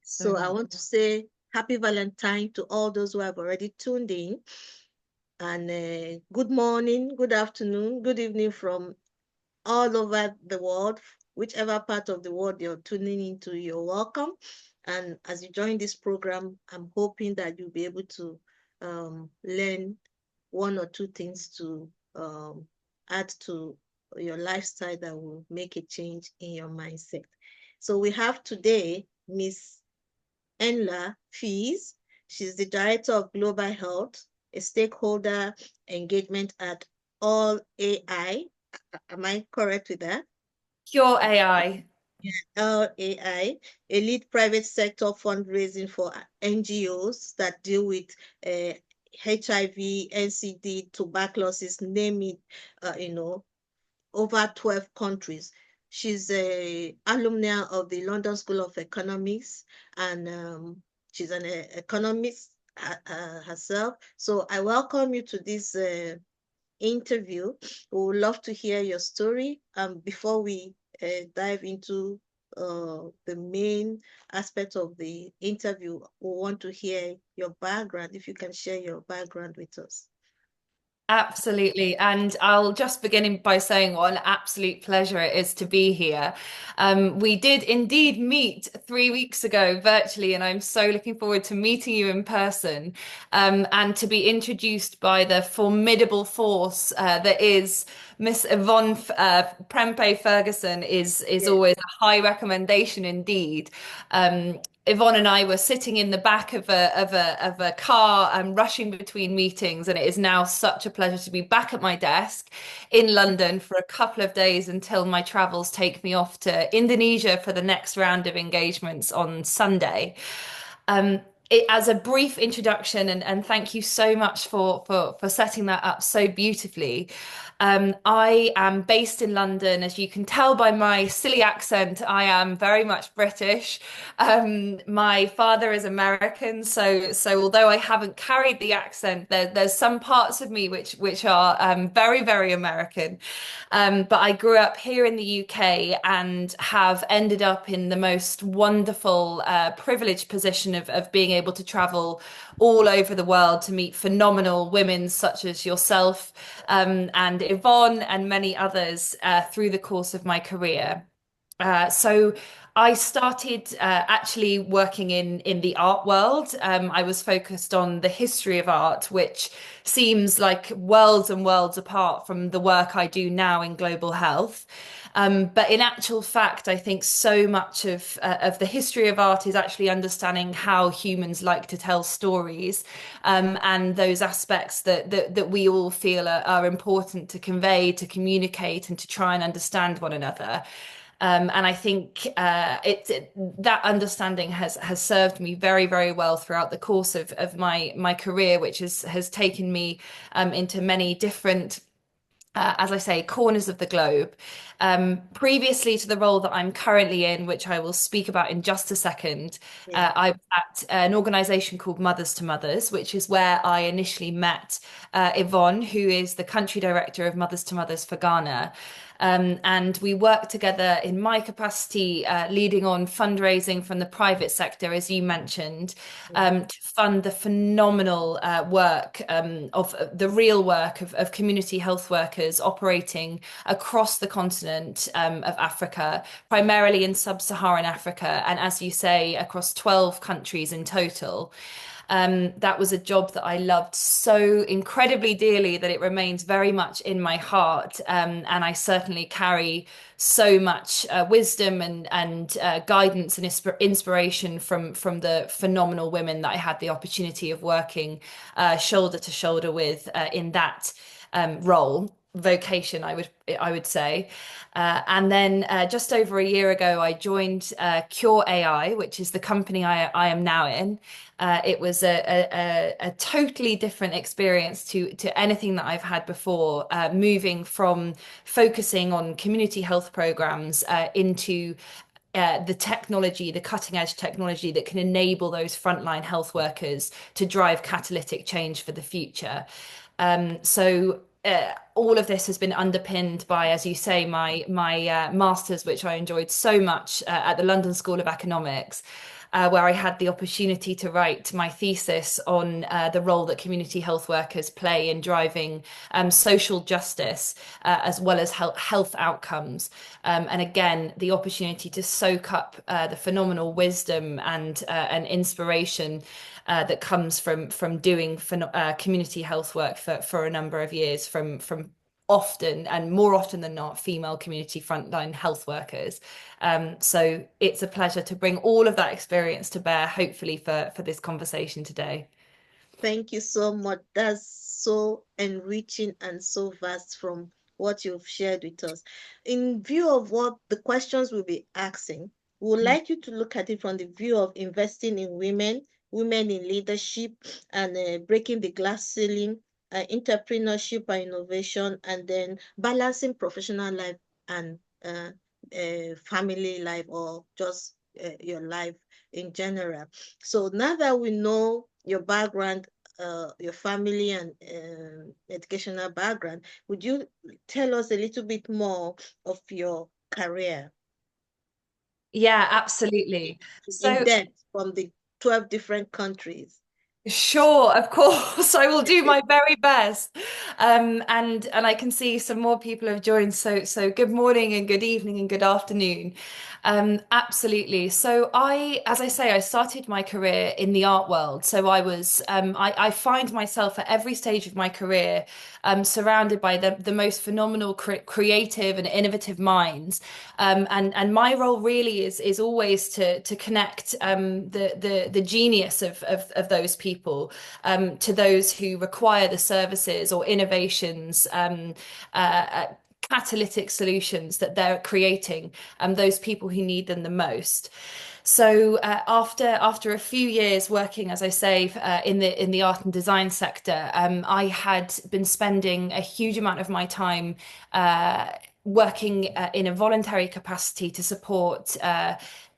So I want to say happy Valentine to all those who have already tuned in. And good morning, good afternoon, good evening from all over the world, whichever part of the world you're tuning into, you're welcome. And as you join this program, I'm hoping that you'll be able to learn one or two things to add to your lifestyle that will make a change in your mindset. So we have today Miss Enla Fees. She's the Director of Global Health, a stakeholder engagement at All AI. Am I correct with that? Pure AI. Yeah. All AI, a lead private sector fundraising for NGOs that deal with HIV, NCD, tuberculosis, name it, over 12 countries. She's a alumna of the London School of Economics, and she's an economist herself. So I welcome you to this interview. We would love to hear your story. Before we dive into the main aspect of the interview, we want to hear your background, if you can share your background with us. Absolutely. And I'll just begin by saying what an absolute pleasure it is to be here. We did indeed meet 3 weeks ago virtually, and I'm so looking forward to meeting you in person and to be introduced by the formidable force that is Miss Yvonne Prempe Ferguson is Yes. always a high recommendation indeed. Yvonne and I were sitting in the back of a car and rushing between meetings, and it is now such a pleasure to be back at my desk in London for a couple of days until my travels take me off to Indonesia for the next round of engagements on Sunday. Um, as a brief introduction, and thank you so much for setting that up so beautifully. I am based in London. As you can tell by my silly accent, I am very much British. My father is American, so although I haven't carried the accent, there's some parts of me which are very, very American. But I grew up here in the UK and have ended up in the most wonderful, privileged position of being able to travel all over the world to meet phenomenal women such as yourself, and Yvonne and many others through the course of my career. So I started actually working in the art world. I was focused on the history of art, which seems like worlds and worlds apart from the work I do now in global health. But in actual fact, I think so much of the history of art is actually understanding how humans like to tell stories, and those aspects that we all feel are important to convey, to communicate, and to try and understand one another. And I think that understanding has served me very, very well throughout the course of my career, which has taken me into many different as I say, corners of the globe. Previously to the role that I'm currently in, which I will speak about in just a second, Yeah. I was at an organization called Mothers to Mothers, which is where I initially met Yvonne, who is the country director of Mothers to Mothers for Ghana. And we worked together in my capacity, leading on fundraising from the private sector, as you mentioned, to fund the phenomenal work of the real work of community health workers operating across the continent of Africa, primarily in sub-Saharan Africa, and as you say, across 12 countries in total. That was a job that I loved so incredibly dearly that it remains very much in my heart. And I certainly carry so much wisdom and guidance and inspiration from the phenomenal women that I had the opportunity of working shoulder to shoulder with in that role. Vocation, I would say. And then just over a year ago, I joined Cure AI, which is the company I am now in. It was a totally different experience to anything that I've had before, moving from focusing on community health programs into the technology, the cutting edge technology that can enable those frontline health workers to drive catalytic change for the future. All of this has been underpinned by, as you say, my master's, which I enjoyed so much at the London School of Economics. where I had the opportunity to write my thesis on the role that community health workers play in driving social justice as well as health outcomes. And again, the opportunity to soak up the phenomenal wisdom and inspiration that comes from doing community health work for a number of years from often and more often than not female community frontline health workers. So it's a pleasure to bring all of that experience to bear, hopefully for this conversation today. Thank you so much. That's so enriching and so vast from what you've shared with us. In view of what the questions we'll be asking, we would like you to look at it from the view of investing in women, women in leadership, and breaking the glass ceiling, entrepreneurship and innovation, and then balancing professional life and family life, or just your life in general. So now that we know your background, your family and educational background, would you tell us a little bit more of your career Yeah, absolutely. in So depth from the 12 different countries? sure, of course. I will do my very best. And I can see some more people have joined. So good morning and good evening and good afternoon. Absolutely. So as I say, I started my career in the art world. So I find myself at every stage of my career, surrounded by the most phenomenal creative and innovative minds. And my role really is always to connect the genius of those people to those who require the services or innovations, catalytic solutions that they're creating, those people who need them the most. So after a few years working, as I say, in the art and design sector, I had been spending a huge amount of my time working in a voluntary capacity to support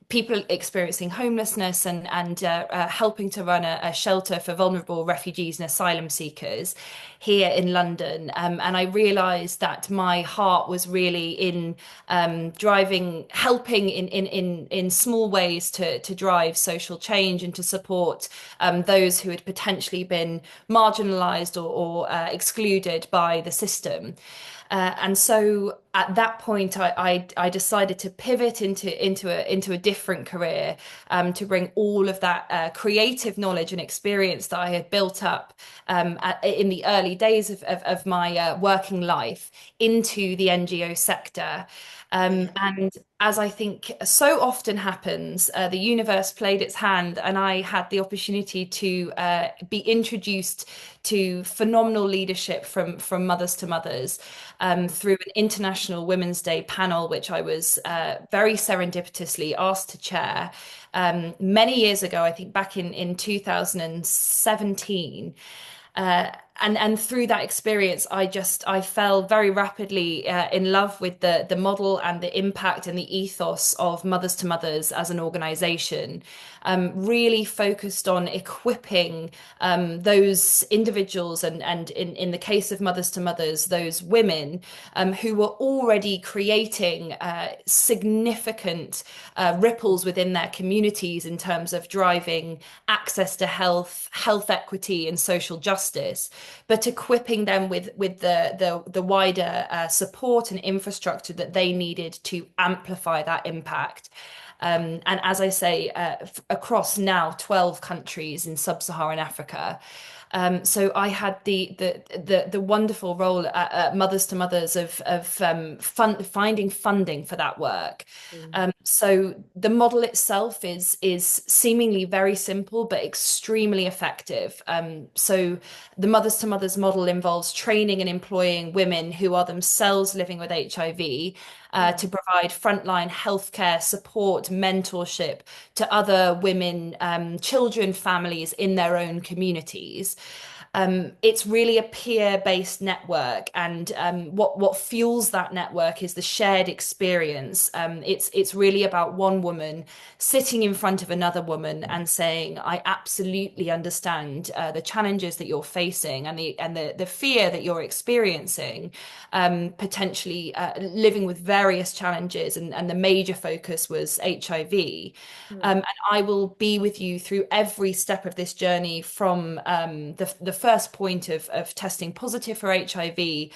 people experiencing homelessness and helping to run a shelter for vulnerable refugees and asylum seekers here in London. And I realised that my heart was really in helping in small ways to drive social change and to support those who had potentially been marginalised or excluded by the system. And so at that point, I decided to pivot into a different career, to bring all of that creative knowledge and experience that I had built up in the early days of my working life into the NGO sector. Yeah. And as I think so often happens, the universe played its hand, and I had the opportunity to be introduced to phenomenal leadership from Mothers to Mothers through an International Women's Day panel, which I was very serendipitously asked to chair many years ago, I think back in 2017. And through that experience, I fell very rapidly in love with the model and the impact and the ethos of Mothers to Mothers as an organization, really focused on equipping those individuals and in the case of Mothers to Mothers, those women who were already creating significant ripples within their communities in terms of driving access to health equity, and social justice, but equipping them with the wider support and infrastructure that they needed to amplify that impact. And as I say, across now 12 countries in sub-Saharan Africa. So I had the wonderful role at Mothers to Mothers of finding funding for that work. Mm. So the model itself is seemingly very simple but extremely effective. So the Mothers to Mothers model involves training and employing women who are themselves living with HIV to provide frontline healthcare support, mentorship to other women, children, families in their own communities. It's really a peer-based network, and what fuels that network is the shared experience. It's really about one woman sitting in front of another woman and saying, "I absolutely understand the challenges that you're facing and the fear that you're experiencing, potentially living with various challenges." And the major focus was HIV. Mm. And I will be with you through every step of this journey from the first point of testing positive for HIV,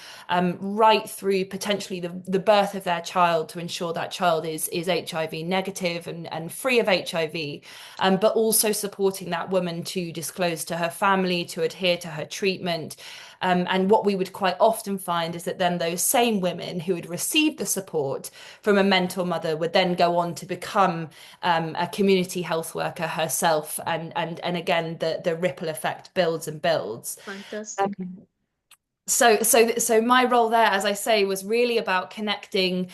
right through potentially the birth of their child to ensure that child is HIV negative and free of HIV, but also supporting that woman to disclose to her family, to adhere to her treatment. And what we would quite often find is that then those same women who had received the support from a mentor mother would then go on to become a community health worker herself, and again the ripple effect builds and builds. Fantastic. Um, so my role there, as I say, was really about connecting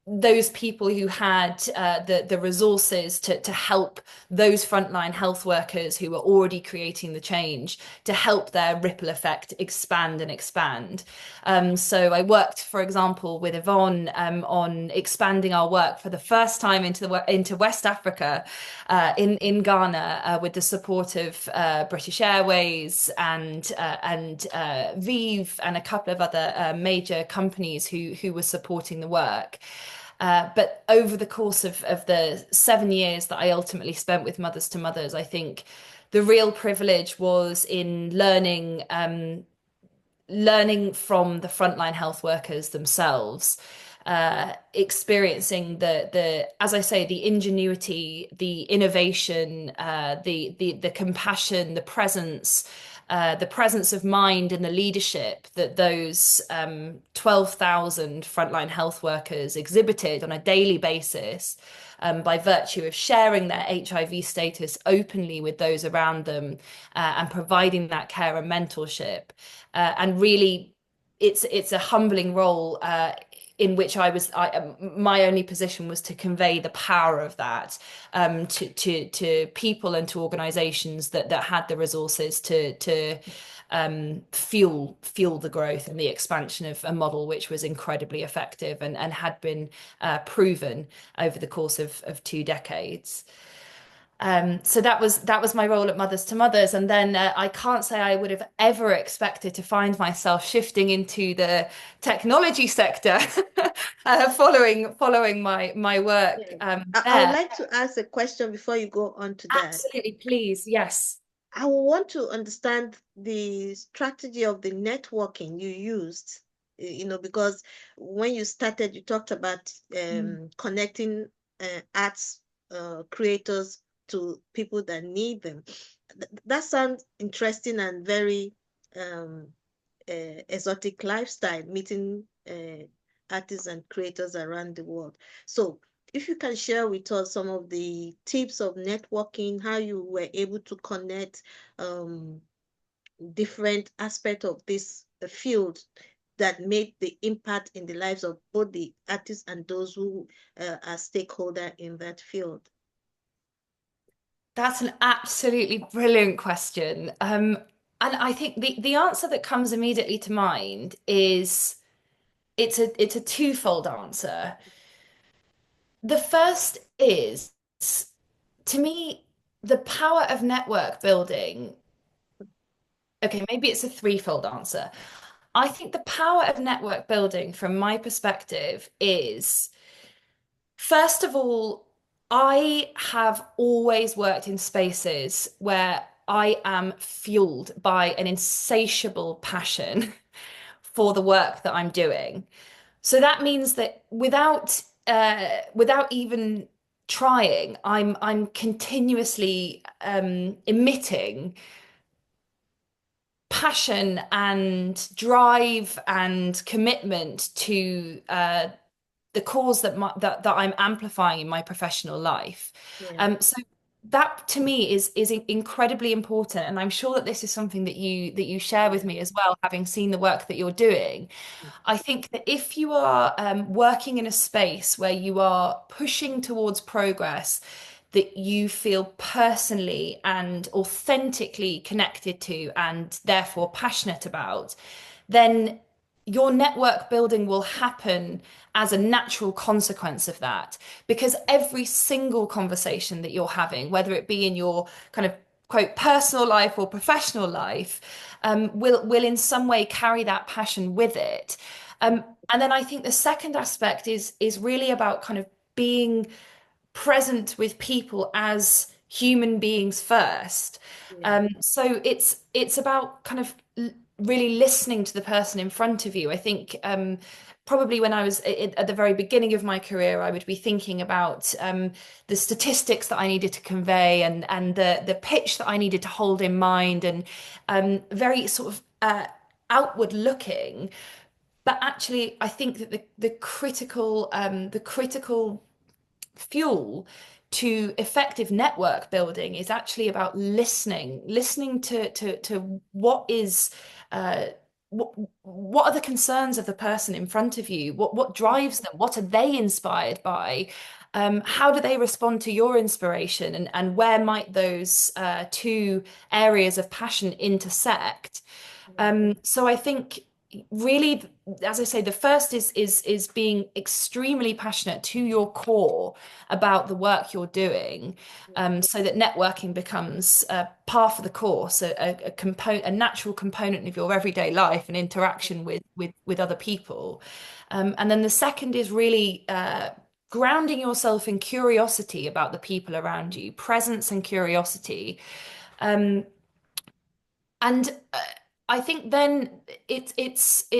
those people who had the resources to help those frontline health workers who were already creating the change, to help their ripple effect expand and expand. So I worked, for example, with Yvonne on expanding our work for the first time into West Africa, in Ghana, with the support of British Airways and Vive and a couple of other major companies who were supporting the work. But over the course of the 7 years that I ultimately spent with Mothers to Mothers, I think the real privilege was in learning from the frontline health workers themselves, experiencing as I say, the ingenuity, the innovation, the compassion, the presence of mind and the leadership that those 12,000 frontline health workers exhibited on a daily basis, by virtue of sharing their HIV status openly with those around them, and providing that care and mentorship. And really, it's a humbling role, in which my only position was to convey the power of that, to people and to organisations that had the resources to fuel the growth and the expansion of a model which was incredibly effective and had been proven over the course of 2 decades. So that was my role at Mothers to Mothers, and then I can't say I would have ever expected to find myself shifting into the technology sector, following my work Yeah. I would there. like to ask a question before you go on to that. Absolutely, please, yes. I want to understand the strategy of the networking you used, because when you started, you talked about Mm. connecting arts creators to people that need them. That sounds interesting and very um, exotic lifestyle, meeting artists and creators around the world. So, if you can share with us some of the tips of networking, how you were able to connect um, different aspects of this field that made the impact in the lives of both the artists and those who are stakeholder in that field. That's an absolutely brilliant question. And I think the answer that comes immediately to mind is it's a twofold answer. The first is, to me, the power of network building. Okay, maybe it's a threefold answer. I think the power of network building, from my perspective, is, first of all, I have always worked in spaces where I am fueled by an insatiable passion for the work that I'm doing. So that means that without even trying, I'm continuously emitting passion and drive and commitment to the cause that I'm amplifying in my professional life. Yeah. So that to me is incredibly important, and I'm sure that this is something that you share with Yeah. me as well, having seen the work that you're doing. I think that if you are working in a space where you are pushing towards progress, that you feel personally and authentically connected to and therefore passionate about, then your network building will happen as a natural consequence of that. Because every single conversation that you're having, whether it be in your kind of quote personal life or professional life, will in some way carry that passion with it. And then I think the second aspect is really about kind of being present with people as human beings first. Yeah. So it's about kind of really listening to the person in front of you. I think probably when I was at the very beginning of my career, I would be thinking about the statistics that I needed to convey and the pitch that I needed to hold in mind, and very sort of outward looking. But actually, I think that the critical fuel to effective network building is actually about listening to what is uh, what are the concerns of the person in front of you? What drives them? What are they inspired by? How do they respond to your inspiration? And where might those two areas of passion intersect? Yeah. So I think really, as I say, the first is being extremely passionate to your core about the work you're doing, Yeah. so that networking becomes part of the course, a component, a natural component of your everyday life and interaction with other people. And then the second is really grounding yourself in curiosity about the people around you, presence and curiosity. Um, and I think then it's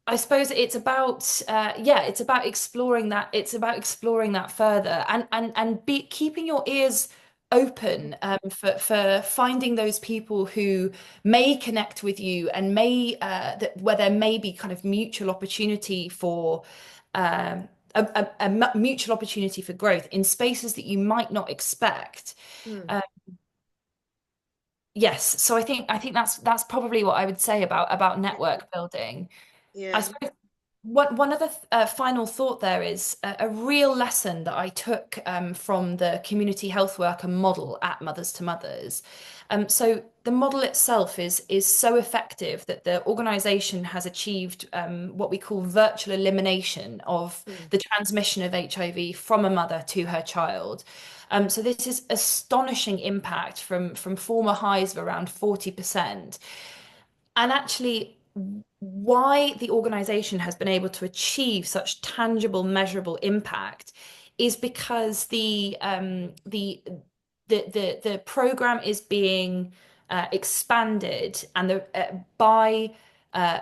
I suppose it's about yeah, it's about exploring that. It's about exploring that further and be keeping your ears open for finding those people who may connect with you and may where there may be kind of mutual opportunity for mutual opportunity for growth in spaces that you might not expect. Mm. Uh, yes, so I think that's probably what I would say about network building. I Yeah. suppose one other final thought there is a real lesson that I took from the community health worker model at Mothers to Mothers. So the model itself is so effective that the organisation has achieved what we call virtual elimination of Mm. the transmission of HIV from a mother to her child. So this is astonishing impact from former highs of around 40%. And actually, why the organization has been able to achieve such tangible, measurable impact is because the program is being expanded and by uh,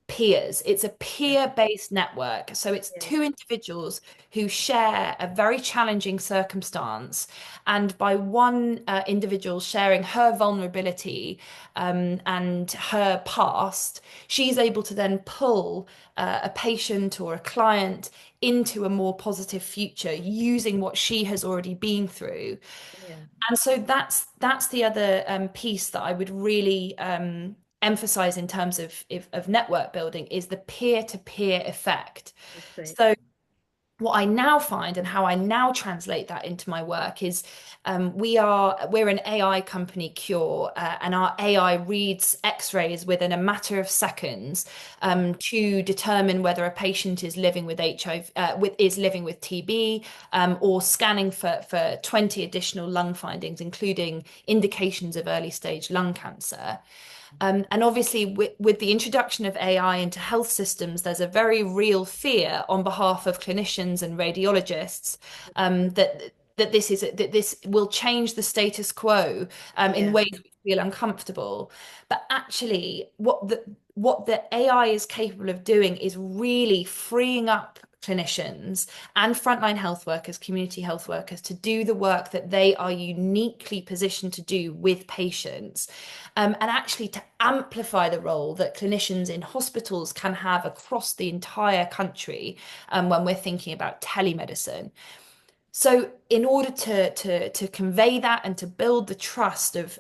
peers. It's a Yeah. peer-based network. So it's Yeah. two individuals who share a very challenging circumstance. And by one individual sharing her vulnerability and her past, she's able to then pull a patient or a client into a more positive future using what she has already been through. Yeah. And so that's the other piece that I would really emphasize in terms of network building is the peer-to-peer effect. Respect. So what I now find and how I now translate that into my work is we're an AI company Cure, and our AI reads X-rays within a matter of seconds to determine whether a patient is living with HIV, is living with TB, or scanning for 20 additional lung findings, including indications of early stage lung cancer. And obviously, with the introduction of AI into health systems, there's a very real fear on behalf of clinicians and radiologists that this will change the status quo in Yeah. ways which feel uncomfortable. But actually, what the AI is capable of doing is really freeing up clinicians and frontline health workers, community health workers, to do the work that they are uniquely positioned to do with patients, and actually to amplify the role that clinicians in hospitals can have across the entire country when we're thinking about telemedicine. So, in order to convey that and to build the trust of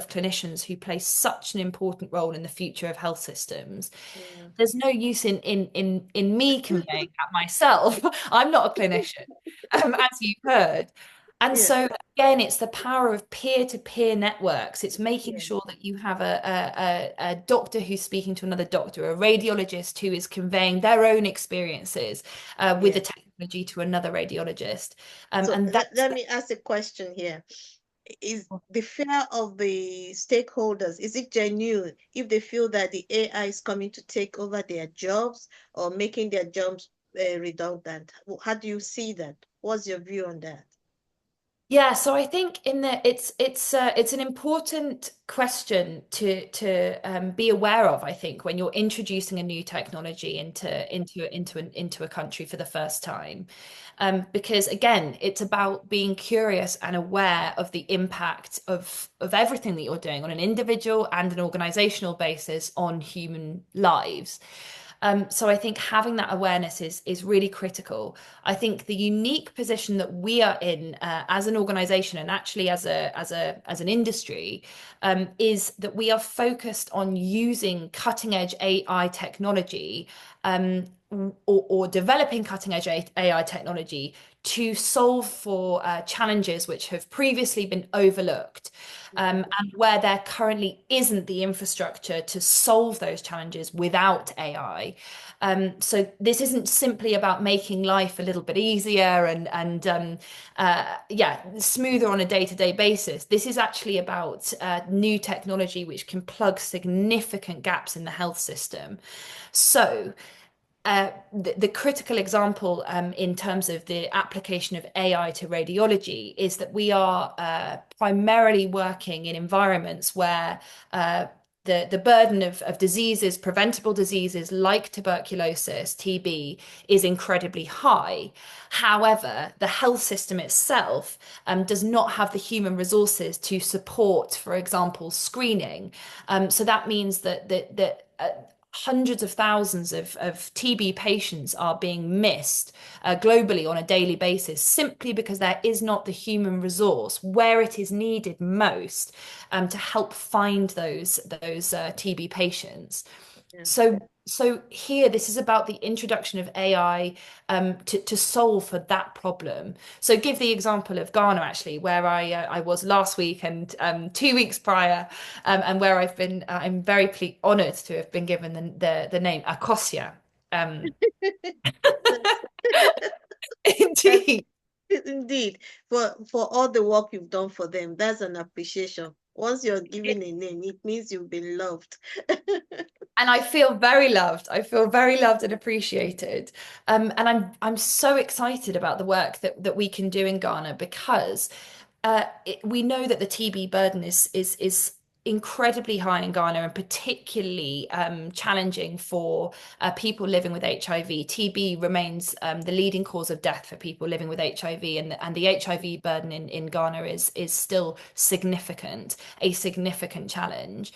clinicians who play such an important role in the future of health systems, Yeah. there's no use in me conveying that myself. I'm not a clinician, as you've heard. And Yeah, so again, it's the power of peer-to-peer networks. It's making yeah, sure that you have a doctor who's speaking to another doctor, a radiologist who is conveying their own experiences with the yeah. technology to another radiologist. So And that's let me ask a question here. Is the fear of the stakeholders, is it genuine if they feel that the AI is coming to take over their jobs or making their jobs redundant? How do you see that? What's your view on that? Yeah, so I think in the it's an important question to be aware of, I think, when you're introducing a new technology into a country for the first time. Because again, it's about being curious and aware of the impact of everything that you're doing on an individual and an organizational basis on human lives. So I think having that awareness is really critical. I think the unique position that we are in as an organization and actually as an industry is that we are focused on using cutting edge AI technology or developing cutting edge AI technology to solve for challenges which have previously been overlooked, Yeah, and where there currently isn't the infrastructure to solve those challenges without AI. So this isn't simply about making life a little bit easier and smoother on a day-to-day basis. This is actually about new technology which can plug significant gaps in the health system. So the critical example in terms of the application of AI to radiology is that we are primarily working in environments where the burden of diseases, preventable diseases like tuberculosis, TB, is incredibly high. However, the health system itself does not have the human resources to support, for example, screening. So that means that hundreds of thousands of TB patients are being missed globally on a daily basis simply because there is not the human resource where it is needed most to help find those TB patients. yeah. So here, this is about the introduction of AI to solve for that problem. So give the example of Ghana, actually, where I was last week and 2 weeks prior, and where I'm very honoured to have been given the name Akosia. Um, That's that's indeed. indeed for all the work you've done for them. That's an appreciation. Once you're given a name, it means you've been loved. And I feel very loved. I feel very loved and appreciated. And I'm so excited about the work that we can do in Ghana because we know that the TB burden is incredibly high in Ghana and particularly challenging for people living with HIV. TB remains the leading cause of death for people living with HIV, and the HIV burden in Ghana is still significant, a significant challenge.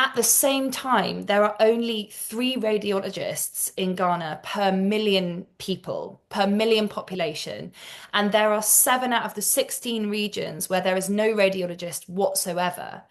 At the same time, there are only 3 radiologists in Ghana per million people, per million population. And there are 7 out of the 16 regions where there is no radiologist whatsoever.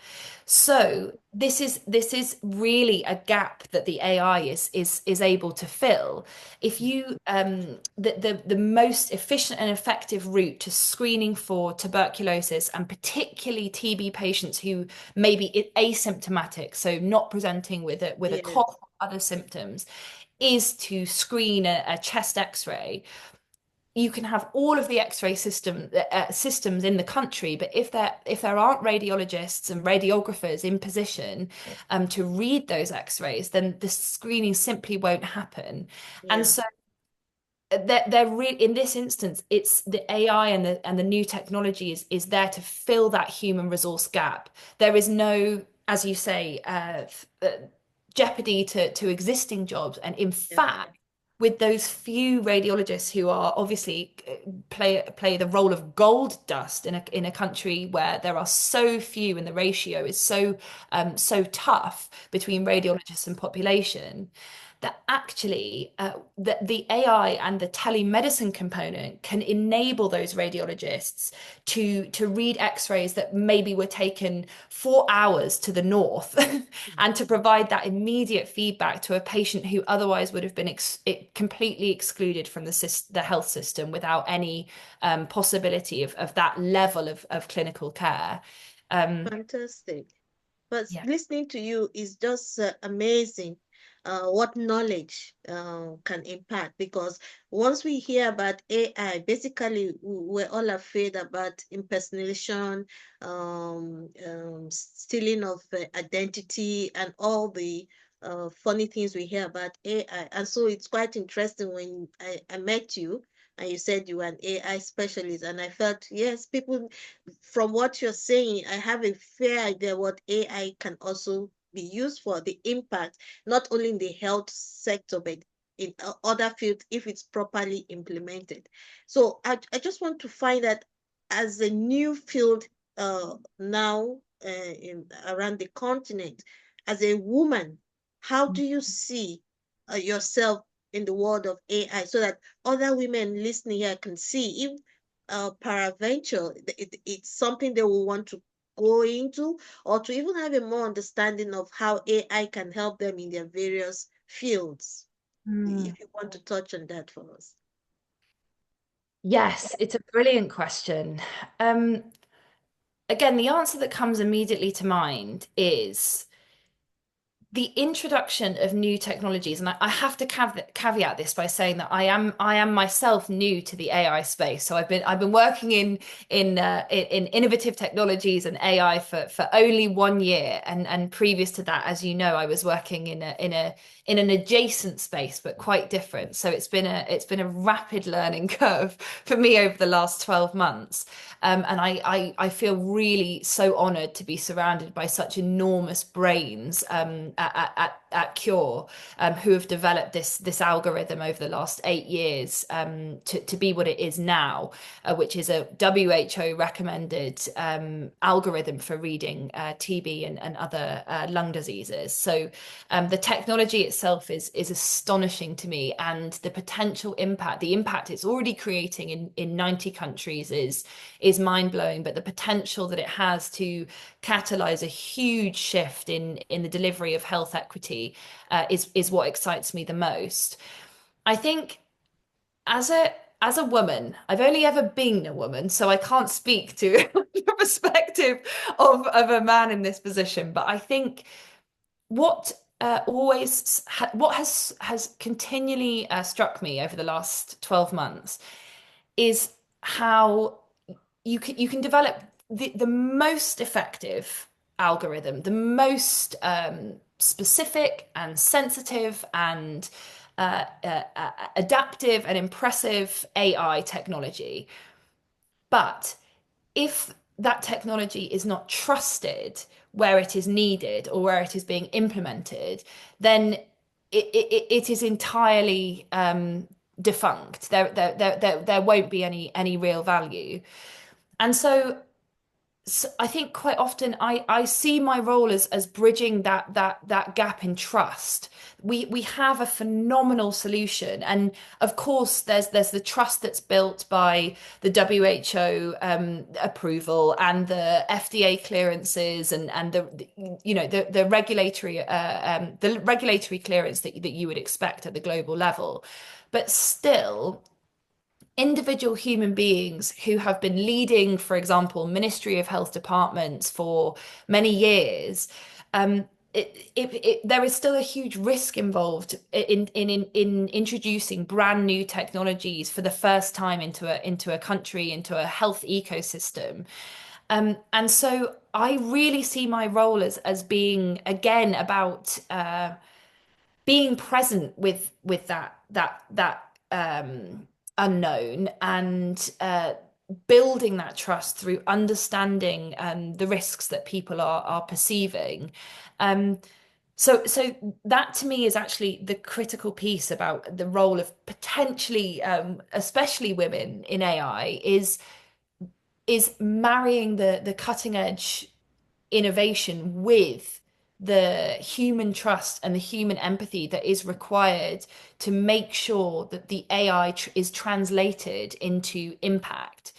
So this is really a gap that the AI is able to fill. If you the most efficient and effective route to screening for tuberculosis and particularly TB patients who may be asymptomatic, so not presenting with a Yes, cough or other symptoms, is to screen a chest X-ray. You can have all of the X-ray systems in the country, but if there aren't radiologists and radiographers in position to read those X-rays, then the screening simply won't happen. And yeah, so they're really in this instance, it's the AI and the new technology is there to fill that human resource gap. There is no, as you say, jeopardy to existing jobs, and in yeah, fact, with those few radiologists who are obviously play the role of gold dust in a country where there are so few and the ratio is so tough between yeah, radiologists and population. that actually the AI and the telemedicine component can enable those radiologists to read X-rays that maybe were taken 4 hours to the north and to provide that immediate feedback to a patient who otherwise would have been completely excluded from the health system without any possibility of that level of clinical care. Um, Fantastic. But yeah. listening to you is just amazing. What knowledge can impact, because once we hear about AI, basically we're all afraid about impersonation, stealing of identity, and all the funny things we hear about AI. And so it's quite interesting when I met you and you said you were an AI specialist, and I felt, yes, people, from what you're saying, I have a fair idea what AI can also be used for, the impact, not only in the health sector, but in other fields if it's properly implemented. So I just want to find that as a new field now around the continent, as a woman, how do you see yourself in the world of AI so that other women listening here can see if paraventure, it's something they will want to go into, or to even have a more understanding of how AI can help them in their various fields. Mm. If you want to touch on that for us. Yes, it's a brilliant question. Um, Again, the answer that comes immediately to mind is the introduction of new technologies, and I have to caveat this by saying that I am myself new to the AI space. So I've been working in innovative technologies and AI for only 1 year, and previous to that, as you know, I was working in an adjacent space, but quite different. So it's been a rapid learning curve for me over the last 12 months. And I feel really so honored to be surrounded by such enormous brains at Cure, who have developed this algorithm over the last 8 years to be what it is now, which is a WHO recommended algorithm for reading TB and other lung diseases. So the technology itself is astonishing to me, and the potential impact, the impact it's already creating in 90 countries is mind-blowing, but the potential that it has to catalyze a huge shift in the delivery of health equity is what excites me the most. I think as a woman, I've only ever been a woman, so I can't speak to the perspective of a man in this position. But I think what what has continually struck me over the last 12 months is how you can develop the most effective algorithm, the most specific and sensitive and adaptive and impressive AI technology. But if that technology is not trusted where it is needed or where it is being implemented, then it is entirely defunct. There won't be any real value. And so I think quite often I see my role as bridging that gap in trust. We have a phenomenal solution, and of course there's the trust that's built by the WHO approval and the FDA clearances and the regulatory clearance that you would expect at the global level, but still individual human beings who have been leading, for example, Ministry of Health departments for many years, um, there is still a huge risk involved in introducing brand new technologies for the first time into a country, into a health ecosystem. And so I really see my role as being again about being present with that unknown and building that trust through understanding the risks that people are perceiving. Um, so that to me is actually the critical piece about the role of potentially, especially women in AI, is marrying the cutting edge innovation with the human trust and the human empathy that is required to make sure that the AI tr is translated into impact.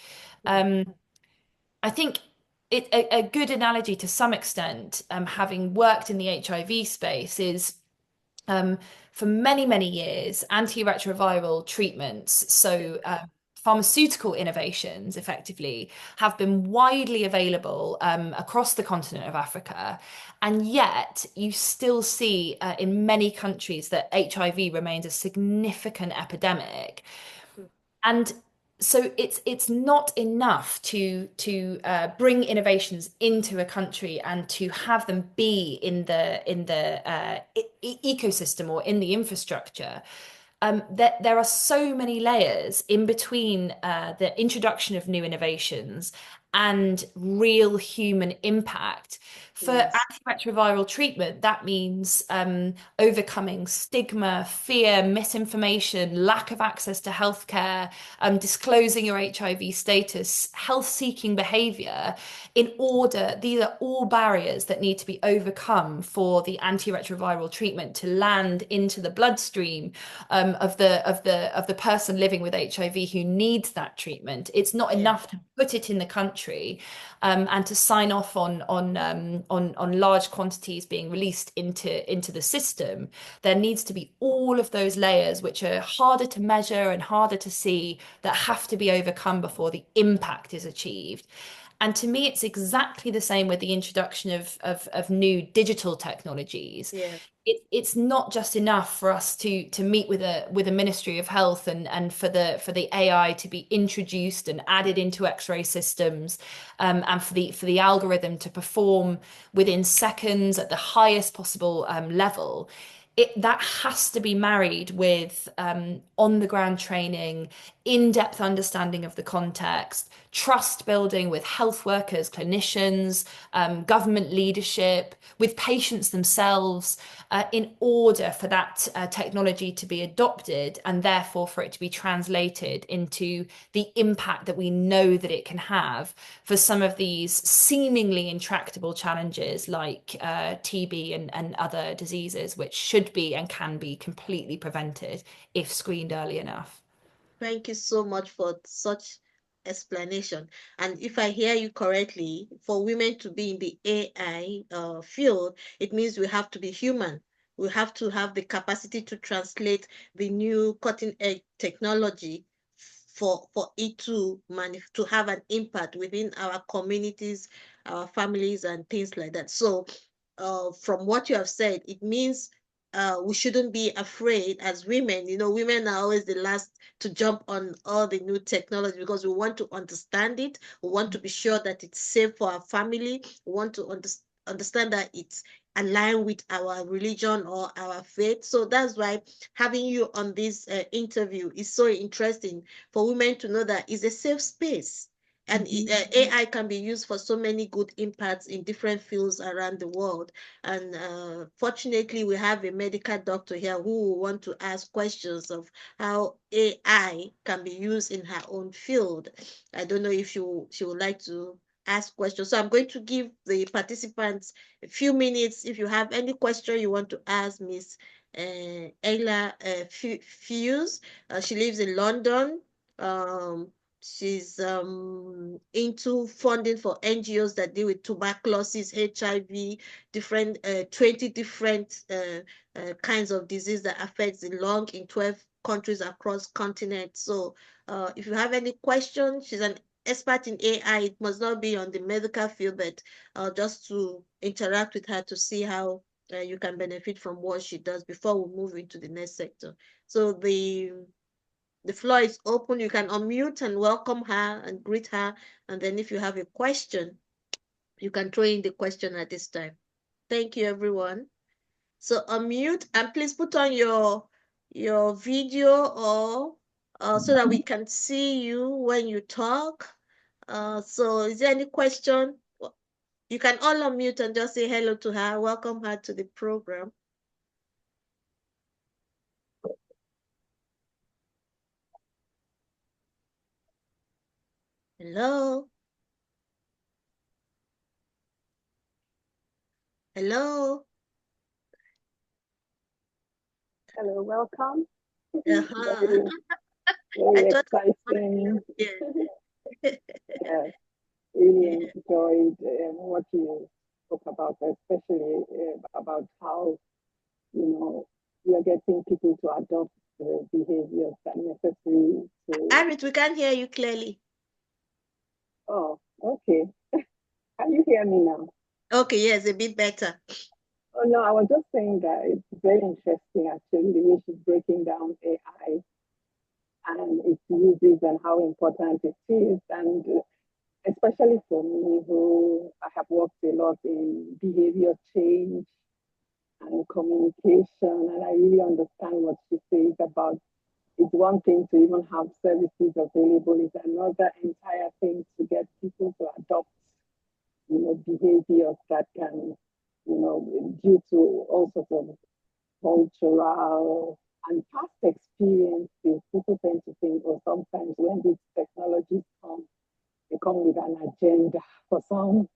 Mm. I think a good analogy to some extent, having worked in the HIV space, is um, for many, many years, antiretroviral treatments, so pharmaceutical innovations effectively, have been widely available across the continent of Africa. And yet, you still see in many countries that HIV remains a significant epidemic. Mm. And so it's not enough to bring innovations into a country and to have them be in the ecosystem or in the infrastructure. There are so many layers in between the introduction of new innovations and real human impact. For Yes. antiretroviral treatment, that means overcoming stigma, fear, misinformation, lack of access to healthcare, disclosing your HIV status, health-seeking behavior. These are all barriers that need to be overcome for the antiretroviral treatment to land into the bloodstream of the person living with HIV who needs that treatment. It's not Yeah. enough to put it in the country and to sign off on large quantities being released into the system. There needs to be all of those layers which are harder to measure and harder to see that have to be overcome before the impact is achieved. And to me, it's exactly the same with the introduction of new digital technologies. Yeah. It's not just enough for us to meet with a Ministry of Health and for the AI to be introduced and added into X-ray systems, and for the algorithm to perform within seconds at the highest possible level. That has to be married with on the ground training, in-depth understanding of the context, trust building with health workers, clinicians, government leadership, with patients themselves, in order for that technology to be adopted and therefore for it to be translated into the impact that we know that it can have for some of these seemingly intractable challenges like TB and other diseases, which should be and can be completely prevented if screened early enough. Thank you so much for such explanation. And if I hear you correctly, for women to be in the AI field, it means we have to be human. We have to have the capacity to translate the new cutting edge technology for it to have an impact within our communities, our families, and things like that. So, from what you have said, it means we shouldn't be afraid as women. You know, women are always the last to jump on all the new technology because we want to understand it. We want to be sure that it's safe for our family. We want to understand that it's aligned with our religion or our faith. So that's why having you on this interview is so interesting for women to know that it's a safe space. And AI can be used for so many good impacts in different fields around the world. And fortunately, we have a medical doctor here who will want to ask questions of how AI can be used in her own field. I don't know if she would like to ask questions. So I'm going to give the participants a few minutes. If you have any question you want to ask Miss Enla Fuse, she lives in London. Um, she's into funding for NGOs that deal with tuberculosis, HIV, different 20 different kinds of disease that affects the lung in 12 countries across continents. So if you have any questions, she's an expert in AI. It must not be on the medical field, but just to interact with her to see how you can benefit from what she does before we move into the next sector. So the floor is open. You can unmute and welcome her and greet her. And then if you have a question, you can throw in the question at this time. Thank you, everyone. So unmute and please put on your video or so that we can see you when you talk. So is there any question? You can all unmute and just say hello to her. Welcome her to the program. Hello. Hello. Hello, welcome. Uh-huh. Very, I very thought exciting. yeah. Yes, really Yeah. enjoyed what you spoke about, especially about how, we are getting people to adopt the behaviors that are necessary to. Arit, we can't hear you clearly. Oh, okay. Can you hear me now? Okay, yes, a bit better. Oh, no, I was just saying that it's very interesting, actually, the way she's breaking down AI and its uses and how important it is. And especially for me, who I have worked a lot in behavior change and communication, and I really understand what she says about it's one thing to even have services available, it's another entire thing to get people to adopt, behaviors that can, due to all sorts of cultural and past experiences, people tend to think, or sometimes when these technologies come, they come with an agenda for some.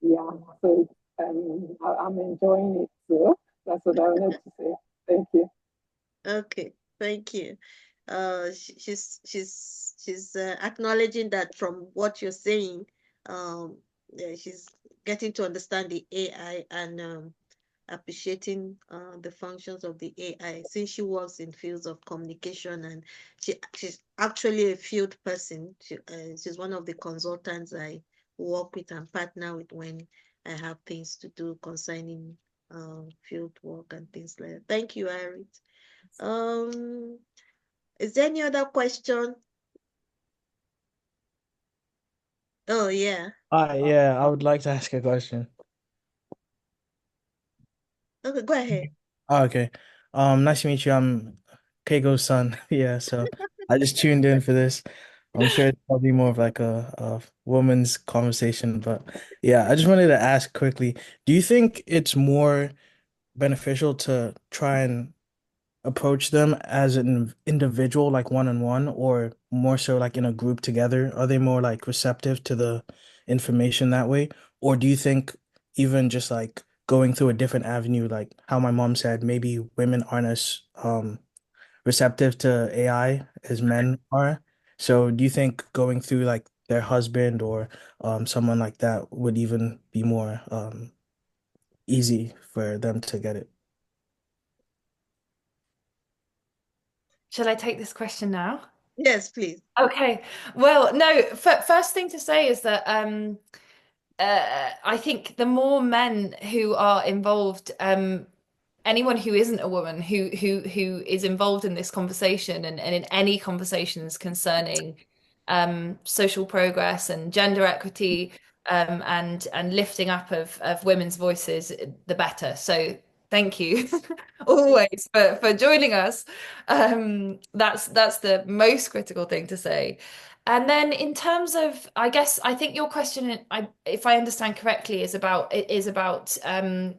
Yeah, so I'm enjoying it too. That's what I wanted to say. Thank you. Okay, thank you. She's acknowledging that from what you're saying, yeah, she's getting to understand the AI and appreciating the functions of the AI since she works in fields of communication and she's actually a field person. She's one of the consultants I work with and partner with when I have things to do concerning field work and things like that. Thank you, Irit. Um, is there any other question? Oh yeah. Yeah, I would like to ask a question. Okay, go ahead. Oh, okay. Nice to meet you. I'm Keiko's son. Yeah, so I just tuned in for this. I'm sure it's probably more of like a woman's conversation, but yeah, I just wanted to ask quickly, do you think it's more beneficial to try and approach them as an individual, like one on one, or more so like in a group together? Are they more like receptive to the information that way? Or do you think even just like going through a different avenue, like how my mom said, maybe women aren't as receptive to AI as men are? So do you think going through like their husband or someone like that would even be more easy for them to get it? Shall I take this question now? Yes, please. Okay. Well, no, first thing to say is that I think the more men who are involved, anyone who isn't a woman who is involved in this conversation and in any conversations concerning social progress and gender equity and lifting up of women's voices, the better. So thank you always for joining us. That's the most critical thing to say. And then in terms of, I guess, I think your question, if I understand correctly, is about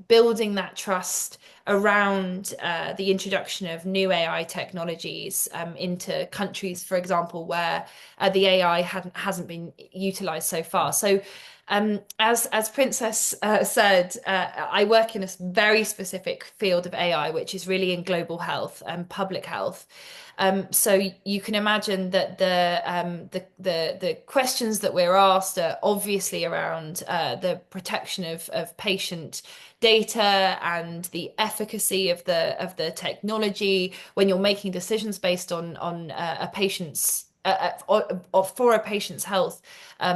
building that trust around the introduction of new AI technologies into countries, for example, where the AI hasn't been utilized so far. So, as Princess said, I work in a very specific field of AI, which is really in global health and public health. So you can imagine that the questions that we're asked are obviously around the protection of patient data and the efficacy of the technology when you're making decisions based on a patient's for a patient's health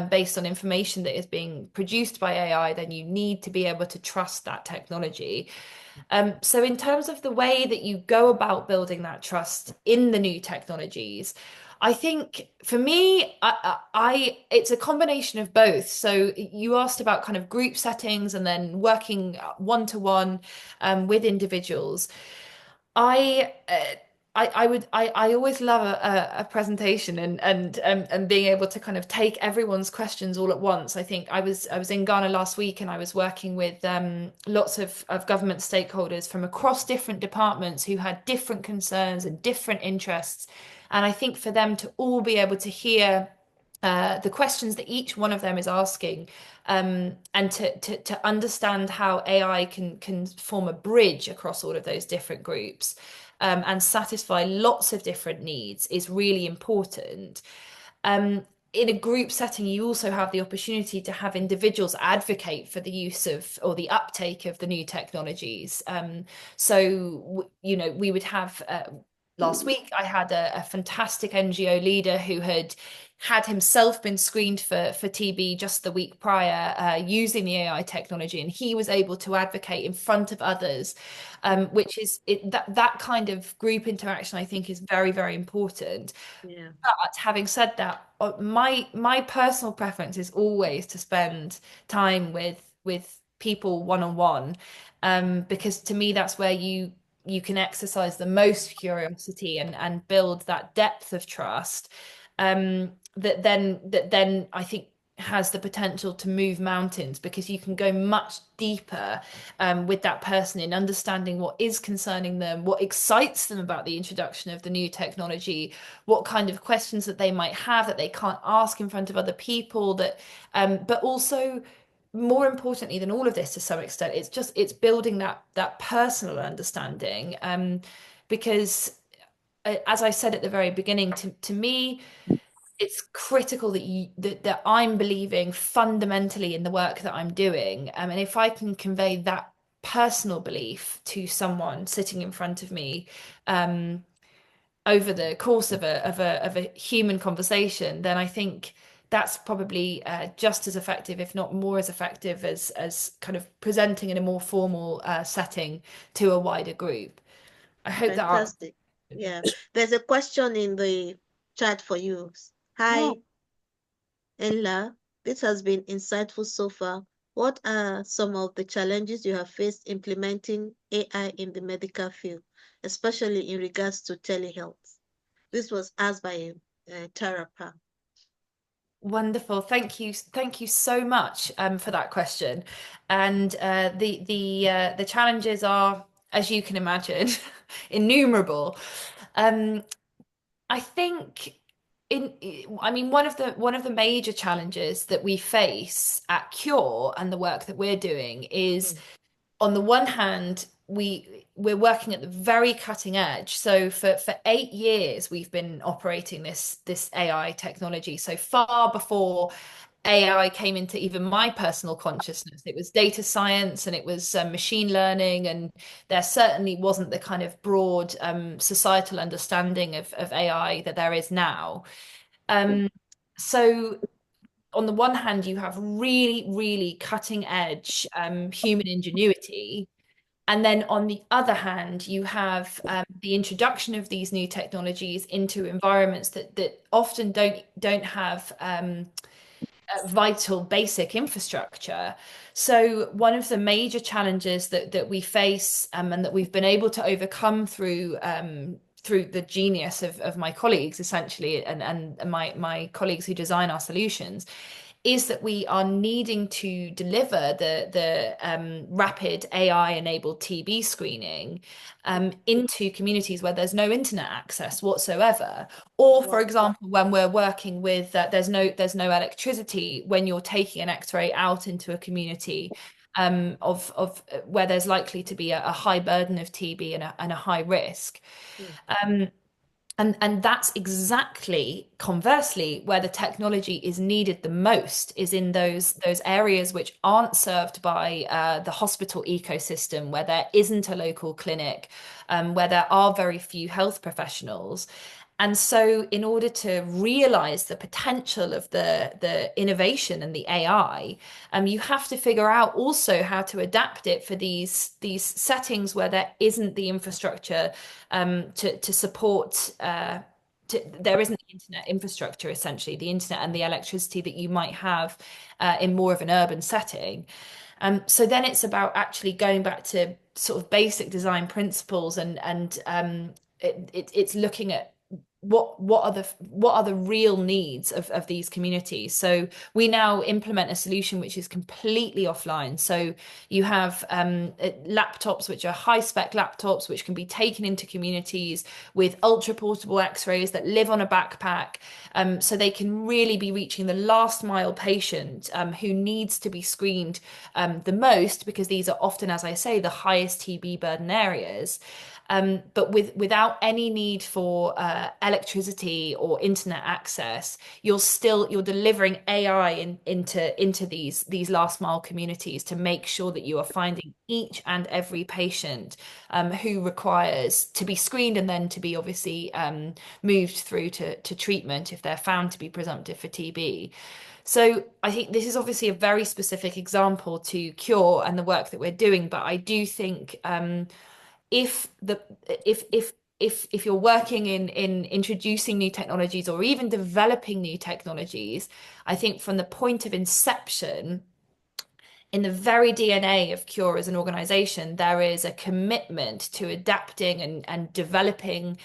based on information that is being produced by AI, then you need to be able to trust that technology. So in terms of the way that you go about building that trust in the new technologies, I think for me, it's a combination of both. So you asked about kind of group settings and then working one to one with individuals. I I always love a presentation and being able to kind of take everyone's questions all at once. I think I was in Ghana last week and I was working with lots of government stakeholders from across different departments who had different concerns and different interests. And I think for them to all be able to hear the questions that each one of them is asking, and to understand how AI can form a bridge across all of those different groups. and satisfy lots of different needs is really important. In a group setting, you also have the opportunity to have individuals advocate for the use of or the uptake of the new technologies. We would have last week, I had a fantastic NGO leader who had himself been screened for TB just the week prior using the AI technology, and he was able to advocate in front of others, which is that kind of group interaction, I think, is very, very important. Yeah. But having said that, my personal preference is always to spend time with people one on one, because to me that's where you can exercise the most curiosity and build that depth of trust, that then I think has the potential to move mountains, because you can go much deeper with that person in understanding what is concerning them, what excites them about the introduction of the new technology, what kind of questions that they might have that they can't ask in front of other people, but also more importantly than all of this, to some extent, it's building that personal understanding, because as I said at the very beginning, to me it's critical that I'm believing fundamentally in the work that I'm doing, and if I can convey that personal belief to someone sitting in front of me, over the course of a human conversation, then I think that's probably just as effective, if not more as effective, as kind of presenting in a more formal setting to a wider group. I hope that answers. Fantastic. Yeah. There's a question in the chat for you. Oh, Hi, Enla. This has been insightful so far. What are some of the challenges you have faced implementing AI in the medical field, especially in regards to telehealth? This was asked by Tara Pam. wonderful. Thank you so much for that question. And the challenges are, as you can imagine, innumerable. Um, I think in I mean one of the major challenges that we face at Cure and the work that we're doing is, on the one hand, we're working at the very cutting edge. So for 8 years we've been operating this AI technology. So far before AI came into even my personal consciousness, it was data science and it was machine learning, and there certainly wasn't the kind of broad societal understanding of AI that there is now. So on the one hand, you have really, really cutting edge human ingenuity. And then on the other hand, you have the introduction of these new technologies into environments that often don't have vital basic infrastructure. So one of the major challenges that we face, and that we've been able to overcome through the genius of my colleagues, essentially, and my colleagues who design our solutions, is that we are needing to deliver the rapid AI-enabled TB screening into communities where there's no internet access whatsoever, or, for Wow. example, when we're working with there's no electricity when you're taking an X-ray out into a community of where there's likely to be a high burden of TB and a high risk. Um, and that's exactly conversely where the technology is needed the most, is in those areas which aren't served by the hospital ecosystem, where there isn't a local clinic, where there are very few health professionals. And so in order to realize the potential of the innovation and the AI, you have to figure out also how to adapt it for these settings where there isn't the infrastructure to support. There isn't the internet infrastructure, essentially, the internet and the electricity that you might have in more of an urban setting. So then it's about actually going back to sort of basic design principles, and it's looking at what are the real needs of these communities. So we now implement a solution which is completely offline. So you have laptops which are high spec laptops which can be taken into communities with ultra portable X-rays that live on a backpack, so they can really be reaching the last mile patient who needs to be screened the most, because these are often, as I say, the highest TB burden areas. but without any need for electricity or internet access, you're delivering AI into these last mile communities to make sure that you are finding each and every patient who requires to be screened and then to be obviously moved through to treatment if they're found to be presumptive for TB. So I think this is obviously a very specific example to Cure and the work that we're doing, but I do think if the if you're working in introducing new technologies or even developing new technologies, I think from the point of inception, in the very DNA of Cure as an organization, there is a commitment to adapting and developing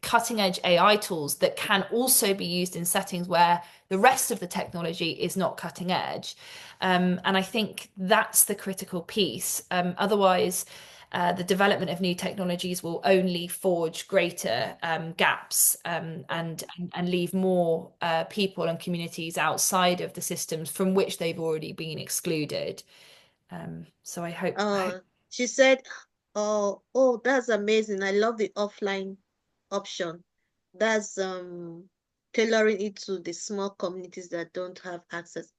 cutting edge AI tools that can also be used in settings where the rest of the technology is not cutting edge. And I think that's the critical piece. Otherwise, the development of new technologies will only forge greater gaps and leave more people and communities outside of the systems from which they've already been excluded. So I hope. Oh, she said, oh, that's amazing. I love the offline option. That's tailoring it to the small communities that don't have access.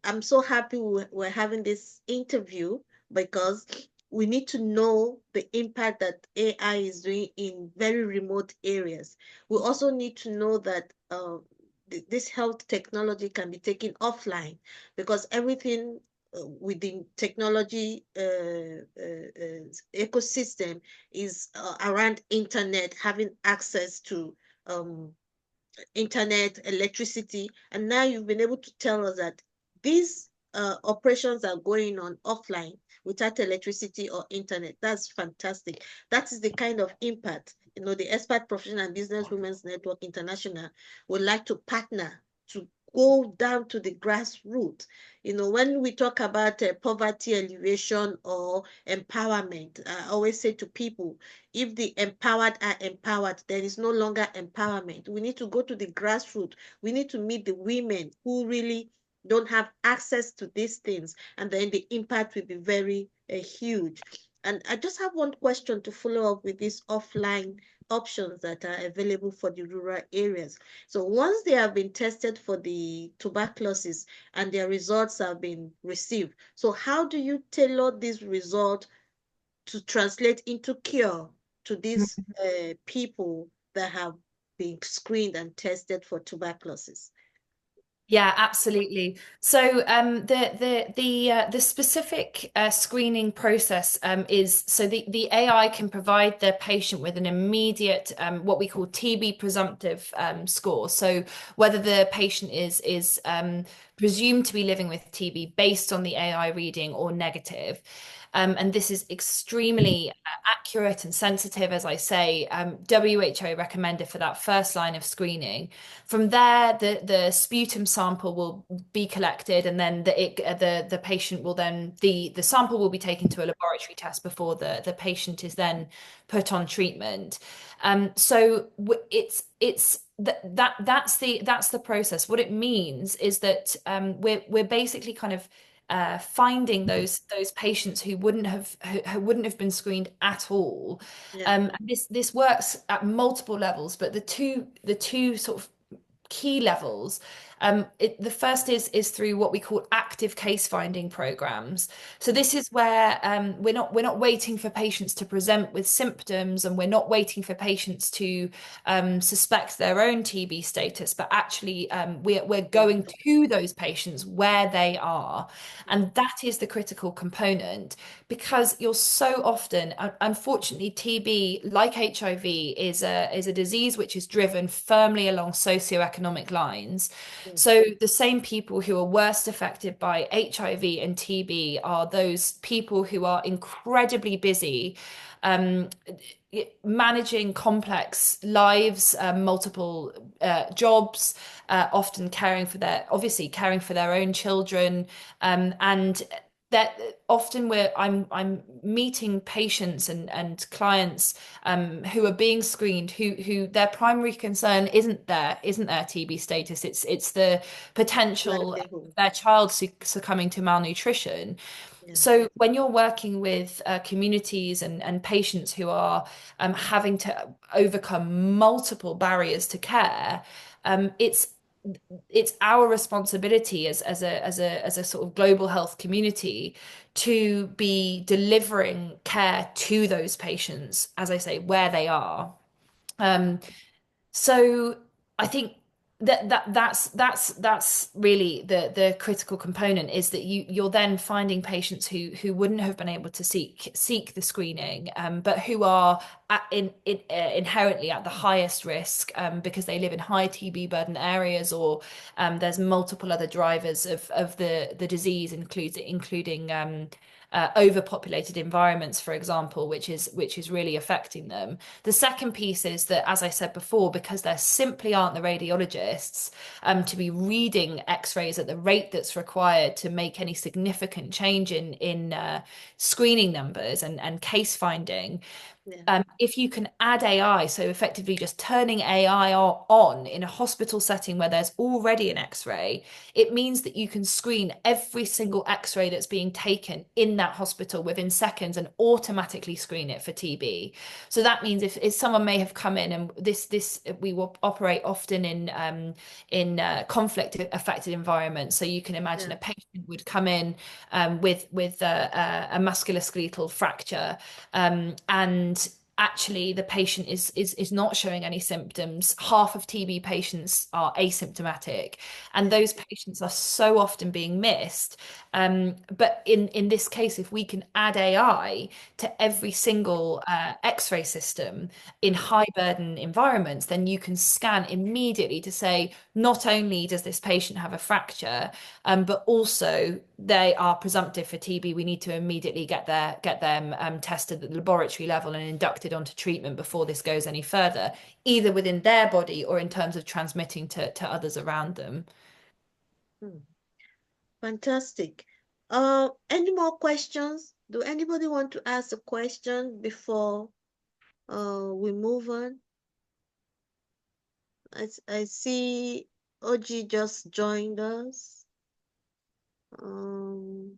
I'm so happy we're having this interview because we need to know the impact that AI is doing in very remote areas. We also need to know that this health technology can be taken offline because everything within technology ecosystem is around internet, having access to um, internet, electricity, and now you've been able to tell us that these operations are going on offline without electricity or internet. That's fantastic. That is the kind of impact, the Expert Professional and Business Women's Network International would like to partner to go down to the grassroots. When we talk about poverty alleviation or empowerment, I always say to people, if the empowered are empowered, there is no longer empowerment. We need to go to the grassroots. We need to meet the women who really don't have access to these things, and then the impact will be very huge. And I just have one question to follow up with these offline options that are available for the rural areas. So once they have been tested for the tuberculosis and their results have been received, so how do you tailor this result to translate into cure to these people that have been screened and tested for tuberculosis? Yeah, absolutely. So the specific screening process is so the AI can provide the patient with an immediate what we call TB presumptive score. So whether the patient is presumed to be living with TB based on the AI reading or negative. And this is extremely accurate and sensitive, as I say. WHO recommended for that first line of screening. From there, the sputum sample will be collected, and then the patient will then the sample will be taken to a laboratory test before the patient is then put on treatment. So it's that's the process. What it means is that we're basically kind of finding those patients who wouldn't have been screened at all. Yeah. This works at multiple levels, but the two sort of key levels. The first is through what we call active case finding programs. So this is where we're not waiting for patients to present with symptoms, and we're not waiting for patients to suspect their own TB status, but actually we're going to those patients where they are, and that is the critical component because you're so often, unfortunately, TB, like HIV, is a disease which is driven firmly along socioeconomic lines. So the same people who are worst affected by HIV and TB are those people who are incredibly busy um, managing complex lives, multiple jobs, often caring for their own children, and that often I'm meeting patients and clients who are being screened who their primary concern isn't their TB status. It's the potential of Livelihood. their child succumbing to malnutrition. Yeah. So when you're working with communities and patients who are having to overcome multiple barriers to care, it's our responsibility as a sort of global health community to be delivering care to those patients, as I say, where they are. Um, so I think that's really the critical component, is that you're then finding patients who wouldn't have been able to seek the screening, but who are inherently at the highest risk, because they live in high TB burden areas, or there's multiple other drivers of the disease, including overpopulated environments, for example, which is really affecting them. The second piece is that, as I said before, because there simply aren't the radiologists to be reading X-rays at the rate that's required to make any significant change in screening numbers and case finding. Yeah. If you can add AI, so effectively just turning AI on in a hospital setting where there's already an X-ray, it means that you can screen every single X-ray that's being taken in that hospital within seconds and automatically screen it for TB. So that means if someone may have come in, and this we will operate often in conflict affected environments. So you can imagine Yeah. a patient would come in with a musculoskeletal fracture, and actually the patient is not showing any symptoms. Half of TB patients are asymptomatic, and Yeah. those patients are so often being missed. But in this case, if we can add AI to every single X-ray system in high burden environments, then you can scan immediately to say, not only does this patient have a fracture, but also they are presumptive for TB. We need to immediately get them tested at the laboratory level and inducted onto treatment before this goes any further, either within their body or in terms of transmitting to others around them. Hmm. Fantastic. Any more questions? Do anybody want to ask a question before we move on? I see OG just joined us. Um,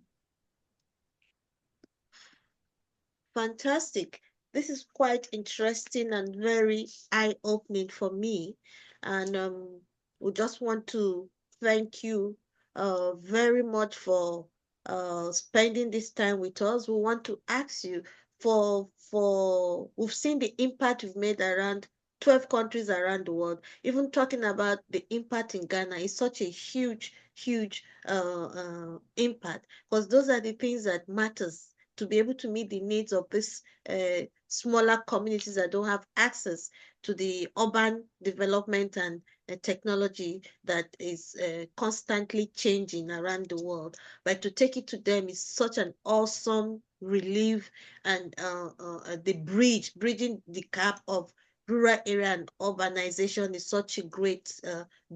Fantastic. This is quite interesting and very eye-opening for me. And we just want to thank you very much for spending this time with us. We want to ask you we've seen the impact you've made around 12 countries around the world. Even talking about the impact in Ghana is such a huge, huge impact, because those are the things that matters, to be able to meet the needs of these smaller communities that don't have access to the urban development and technology that is constantly changing around the world. But to take it to them is such an awesome relief, and the bridging the gap of rural area and urbanization is such a great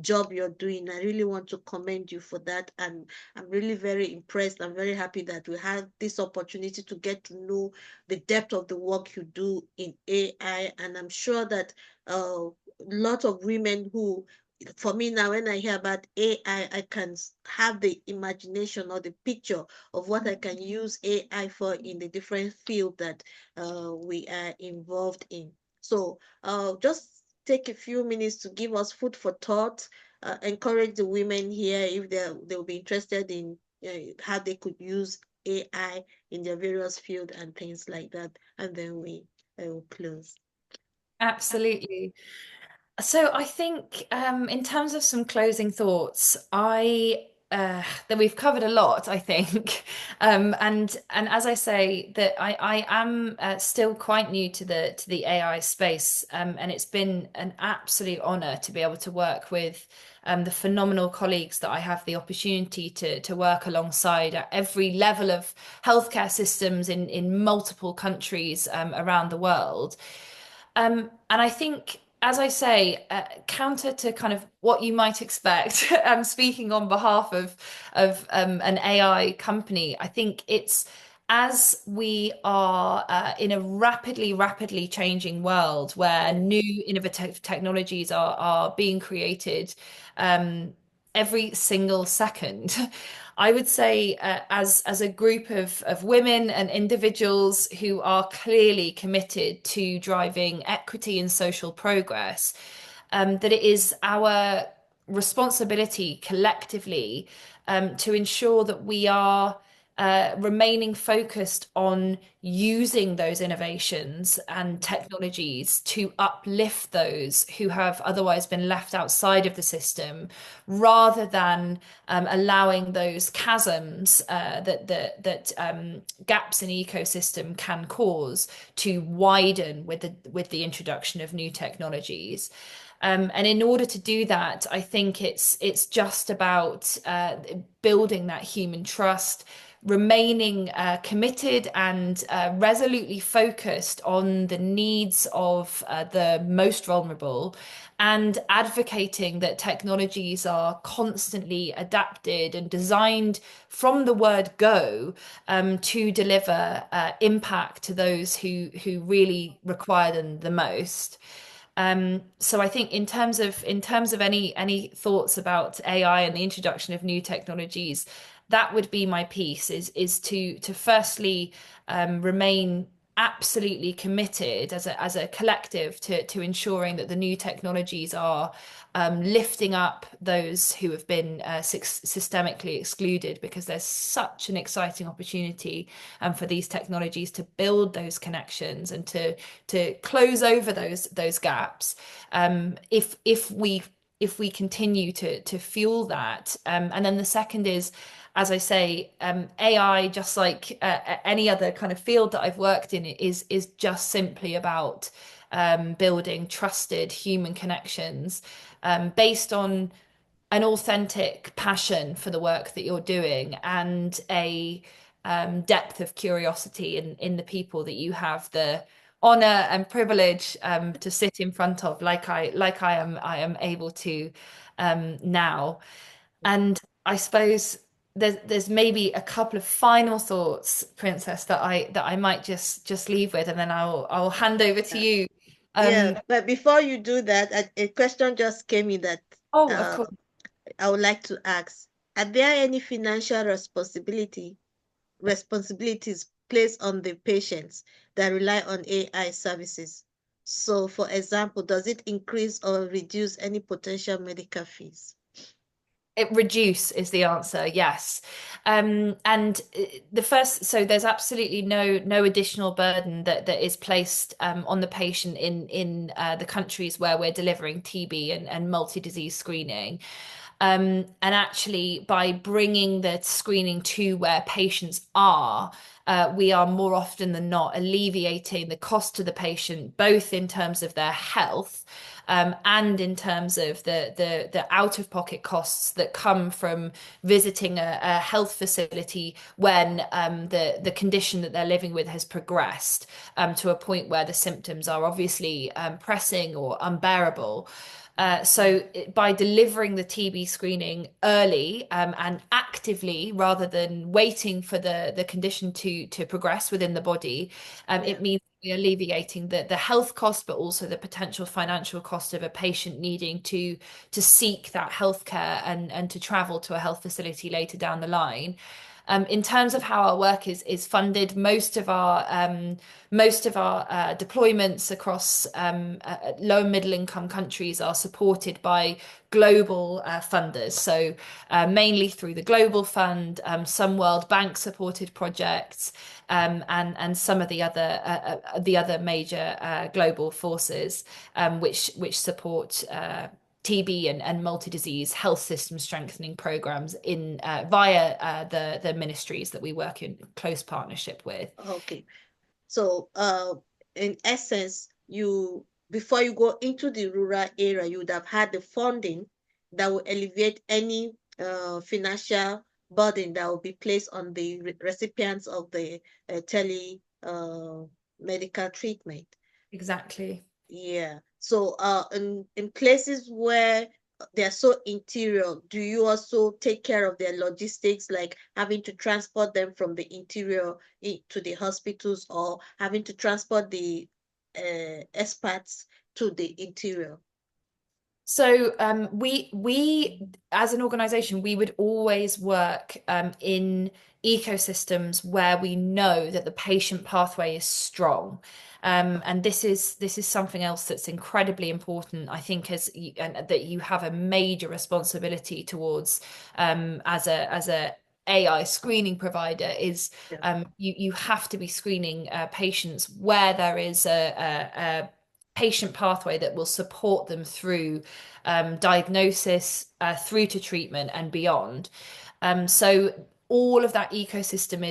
job you're doing. I really want to commend you for that, and I'm really very impressed. I'm very happy that we had this opportunity to get to know the depth of the work you do in AI. And I'm sure that a lot of women who, for me now, when I hear about AI, I can have the imagination or the picture of what I can use AI for in the different field that we are involved in. So just take a few minutes to give us food for thought, encourage the women here if they'll be interested in how they could use AI in their various field and things like that, and then we will close. Absolutely. So I think, in terms of some closing thoughts, I that we've covered a lot, I think, and as I say, that I am still quite new to the AI space, and it's been an absolute honor to be able to work with the phenomenal colleagues that I have the opportunity to work alongside at every level of healthcare systems in multiple countries around the world. And I think as I say, counter to kind of what you might expect, I'm speaking on behalf of an AI company. I think it's as we are in a rapidly changing world where new innovative technologies are being created um, every single second. I would say, as a group of women and individuals who are clearly committed to driving equity and social progress, that it is our responsibility collectively to ensure that we are remaining focused on using those innovations and technologies to uplift those who have otherwise been left outside of the system, rather than allowing those chasms that gaps in ecosystem can cause to widen with the introduction of new technologies. And in order to do that, I think it's just about building that human trust, remaining committed and resolutely focused on the needs of the most vulnerable, and advocating that technologies are constantly adapted and designed from the word go to deliver impact to those who really require them the most. So I think in terms of any thoughts about AI and the introduction of new technologies, that would be my piece, is to firstly remain absolutely committed as a collective to ensuring that the new technologies are lifting up those who have been systemically excluded, because there's such an exciting opportunity for these technologies to build those connections and to close over those gaps. If we continue to fuel that, and then the second is, as I say, AI, just like any other kind of field that I've worked in, is just simply about building trusted human connections based on an authentic passion for the work that you're doing, and a depth of curiosity in the people that you have the honor and privilege to sit in front of, like I am able to now. And I suppose there's maybe a couple of final thoughts, Princess, that I might just leave with, and then I'll hand over to Yeah, you. yeah, Um, but before you do that, a question just came in that oh, of uh, course. I would like to ask. Are there any financial responsibilities placed on the patients that rely on AI services? So, for example, does it increase or reduce any potential medical fees? It reduce is the answer, yes. And the first, so there's absolutely no additional burden that is placed on the patient in the countries where we're delivering TB and multi-disease screening. And actually, by bringing the screening to where patients are, we are more often than not alleviating the cost to the patient, both in terms of their health and in terms of the out-of-pocket costs that come from visiting a health facility when the condition that they're living with has progressed to a point where the symptoms are obviously pressing or unbearable. So by delivering the TB screening early and actively, rather than waiting for the condition to progress within the body, Yeah. it means we're alleviating the health cost, but also the potential financial cost of a patient needing to seek that healthcare and to travel to a health facility later down the line. In terms of how our work is funded, most of our deployments across low and middle income countries are supported by global funders. So mainly through the Global Fund, some World Bank supported projects, and some of the other major global forces which support TB and multi-disease health system strengthening programs in via the ministries that we work in close partnership with. Okay. So, in essence, before you go into the rural area, you would have had the funding that will alleviate any financial burden that will be placed on the recipients of the tele medical treatment. Exactly. Yeah. So, in places where they're so interior, do you also take care of their logistics, like having to transport them from the interior to the hospitals, or having to transport the expats to the interior? So we as an organization, we would always work in ecosystems where we know that the patient pathway is strong. And this is something else that's incredibly important, I think, and that you have a major responsibility towards as a AI screening provider is Yeah. you have to be screening patients where there is a patient pathway that will support them through diagnosis, through to treatment and beyond. So all of that ecosystem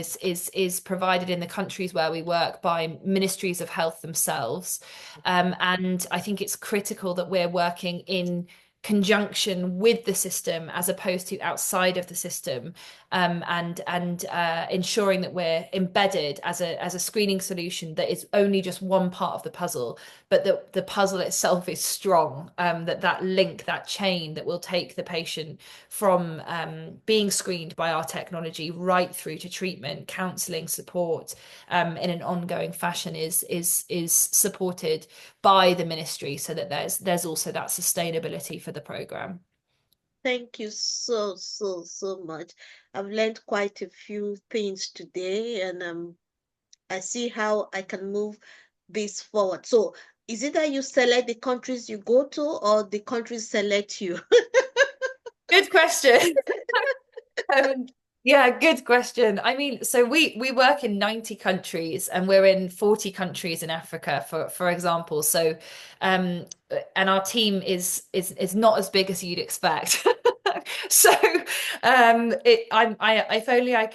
is provided in the countries where we work by ministries of health themselves, and I think it's critical that we're working in conjunction with the system as opposed to outside of the system, and ensuring that we're embedded as a screening solution that is only just one part of the puzzle, but the puzzle itself is strong. That link, that chain that will take the patient from being screened by our technology right through to treatment, counselling, support in an ongoing fashion is supported by the ministry, so that there's also that sustainability for the program. Thank you so, so, so much. I've learned quite a few things today, and I see how I can move this forward. So, is it that you select the countries you go to, or the countries select you? Good question. Um, yeah, good question. I mean, so we work in 90 countries and we're in 40 countries in Africa, for example. So and our team is not as big as you'd expect. So if only I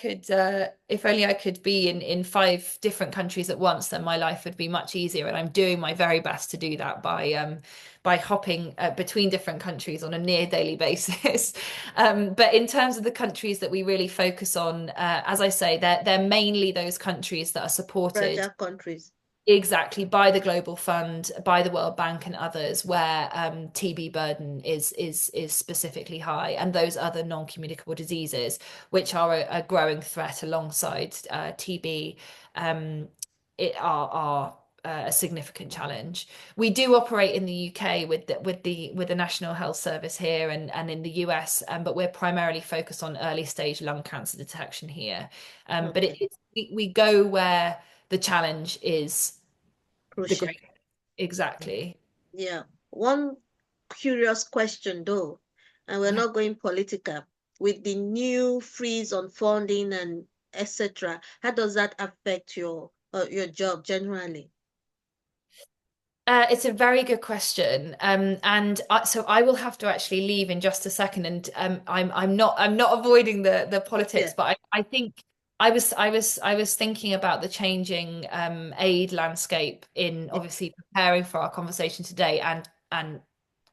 could be in 5 different countries at once, then my life would be much easier. And I'm doing my very best to do that by hopping between different countries on a near daily basis. But in terms of the countries that we really focus on, as I say, they're mainly those countries that are supported Fragile countries. exactly by the Global Fund, by the World Bank and others, where TB burden is specifically high, and those other non-communicable diseases, which are a growing threat alongside TB, are a significant challenge. We do operate in the UK with the National Health Service here, and in the US, but we're primarily focused on early stage lung cancer detection here. But Okay, we go where the challenge is the crucial. great. Exactly. Yeah. One curious question though, and we're Yeah. not going political. With the new freeze on funding and etc., how does that affect your job generally? It's a very good question, and so I will have to actually leave in just a second, and I'm not avoiding the Yeah. politics, but I think I was thinking about the changing aid landscape in Yeah. obviously preparing for our conversation today, and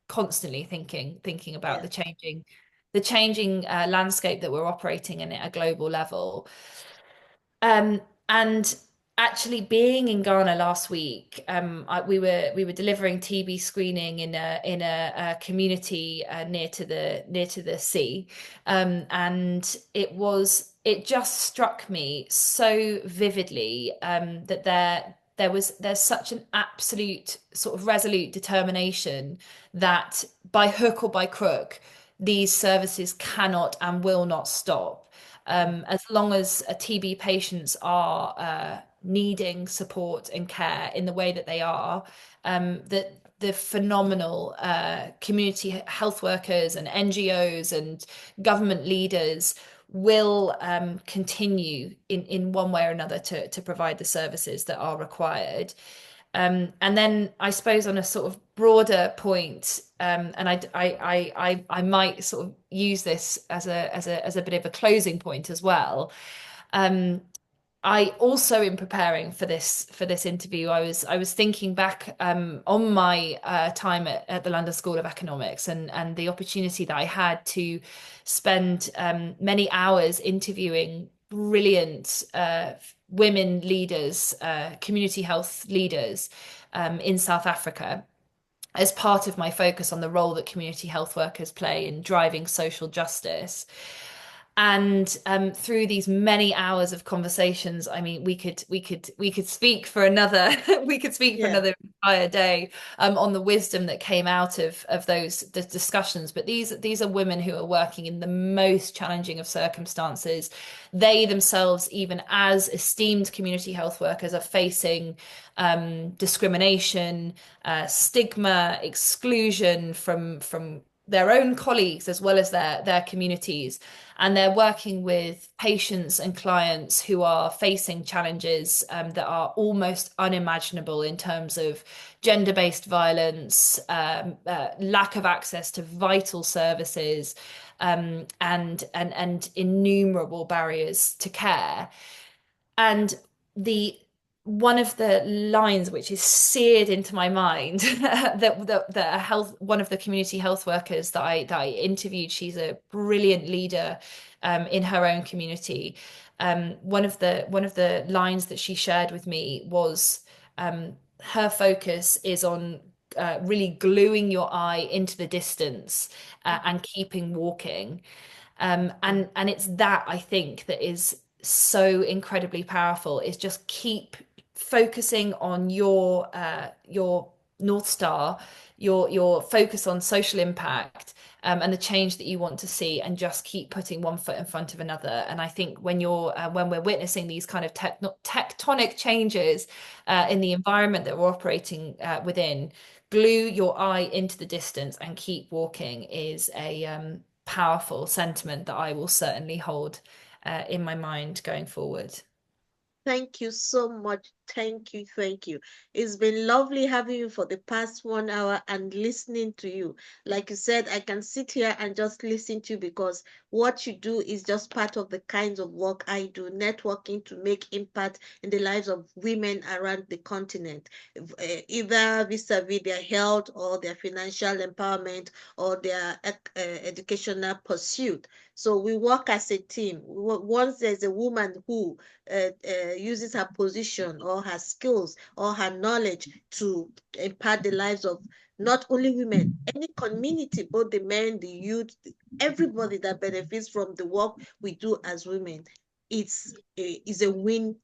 constantly thinking about Yeah. the changing landscape that we're operating in at a global level. Um, and actually being in Ghana last week, we were delivering TB screening in a community near to the sea, and it just struck me so vividly that there's such an absolute sort of resolute determination that by hook or by crook, these services cannot and will not stop, as long as TB patients are needing support and care in the way that they are, that the phenomenal community health workers and NGOs and government leaders will continue in one way or another to provide the services that are required. And then I suppose on a sort of broader point, and I might sort of use this as a bit of a closing point as well. Um, I also, in preparing for this interview, I was thinking back on my time at the London School of Economics, and the opportunity that I had to spend many hours interviewing brilliant women leaders, community health leaders in South Africa. as part of my focus on the role that community health workers play in driving social justice. And through these many hours of conversations, I mean, we could speak for another we could speak for Yeah. another entire day on the wisdom that came out of those discussions. But these are women who are working in the most challenging of circumstances. They themselves, even as esteemed community health workers, are facing discrimination, stigma, exclusion from their own colleagues as well as their communities, and they're working with patients and clients who are facing challenges that are almost unimaginable in terms of gender-based violence, lack of access to vital services, and innumerable barriers to care. And the one of the lines which is seared into my mind that one of the community health workers that I interviewed, she's a brilliant leader in her own community. One of the lines that she shared with me was her focus is on really gluing your eye into the distance and keeping walking. And it's that, I think, that is so incredibly powerful, is just keep focusing on your North Star, your focus on social impact, and the change that you want to see, and just keep putting one foot in front of another. And I think when we're witnessing these kind of tectonic changes in the environment that we're operating within, glue your eye into the distance and keep walking is a powerful sentiment that I will certainly hold in my mind going forward. Thank you so much. Thank you. Thank you. It's been lovely having you for the past 1 hour and listening to you. Like you said, I can sit here and just listen to you because what you do is just part of the kinds of work I do, networking to make impact in the lives of women around the continent, either vis-a-vis their health or their financial empowerment or their educational pursuit. So we work as a team. Once there's a woman who uses her position or her skills or her knowledge to impact the lives of not only women, any community, both the men, the youth, everybody that benefits from the work we do as women. It's a winning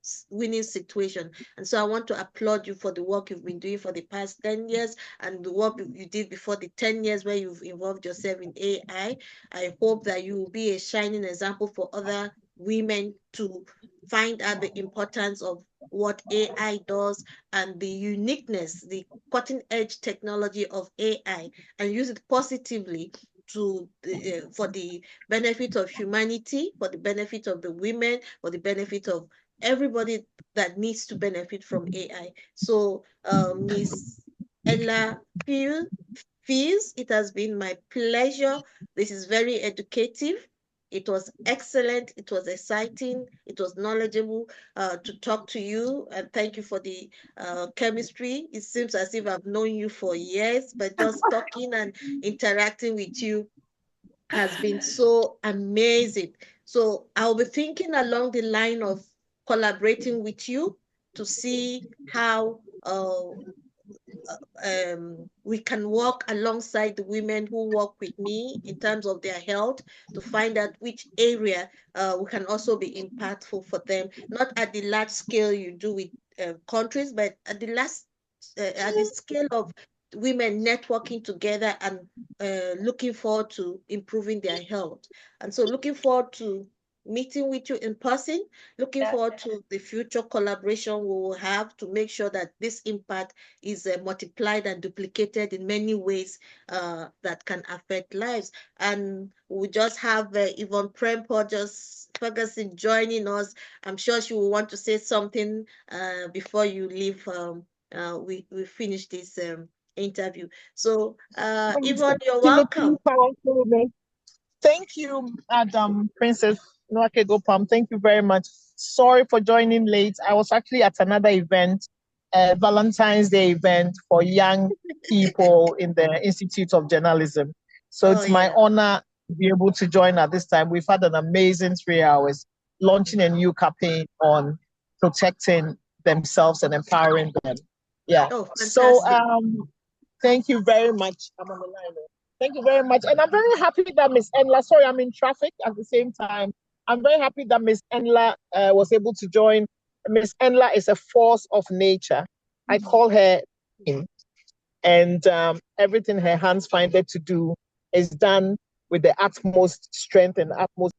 situation. And so I want to applaud you for the work you've been doing for the past 10 years and the work you did before the 10 years where you've involved yourself in AI. I hope that you will be a shining example for other women to find out the importance of what AI does and the uniqueness, the cutting edge technology of AI, and use it positively to for the benefit of humanity, for the benefit of the women, for the benefit of everybody that needs to benefit from AI. So, Miss Ella Fields, it has been my pleasure. This is very educative. It was excellent. It was exciting. It was knowledgeable to talk to you. And thank you for the chemistry. It seems as if I've known you for years, but just talking and interacting with you has been so amazing. So I'll be thinking along the line of collaborating with you to see how we can work alongside the women who work with me in terms of their health to find out which area we can also be impactful for them, not at the large scale you do with countries, but at the scale of women networking together and looking forward to improving their health. And so looking forward to meeting with you in person, looking forward to the future collaboration we will have to make sure that this impact is multiplied and duplicated in many ways that can affect lives. And we just have Yvonne Prempor, just Ferguson joining us. I'm sure she will want to say something before you leave. We finish this interview. So, Yvonne, you're welcome. Thank you, Madam Princess Nwakego-Pam. Thank you very much. Sorry for joining late. I was actually at another event, Valentine's Day event for young people in the Institute of Journalism. So it's my honor to be able to join at this time. We've had an amazing 3 hours launching a new campaign on protecting themselves and empowering them. Yeah. Oh, so fantastic. Thank you very much. I'm on the line. Thank you very much. And I'm very happy that Miss Enla, sorry, I'm in traffic at the same time. I'm very happy that Miss Enla was able to join. Miss Enla is a force of nature. I call her in, and everything her hands find it to do is done with the utmost strength and utmost.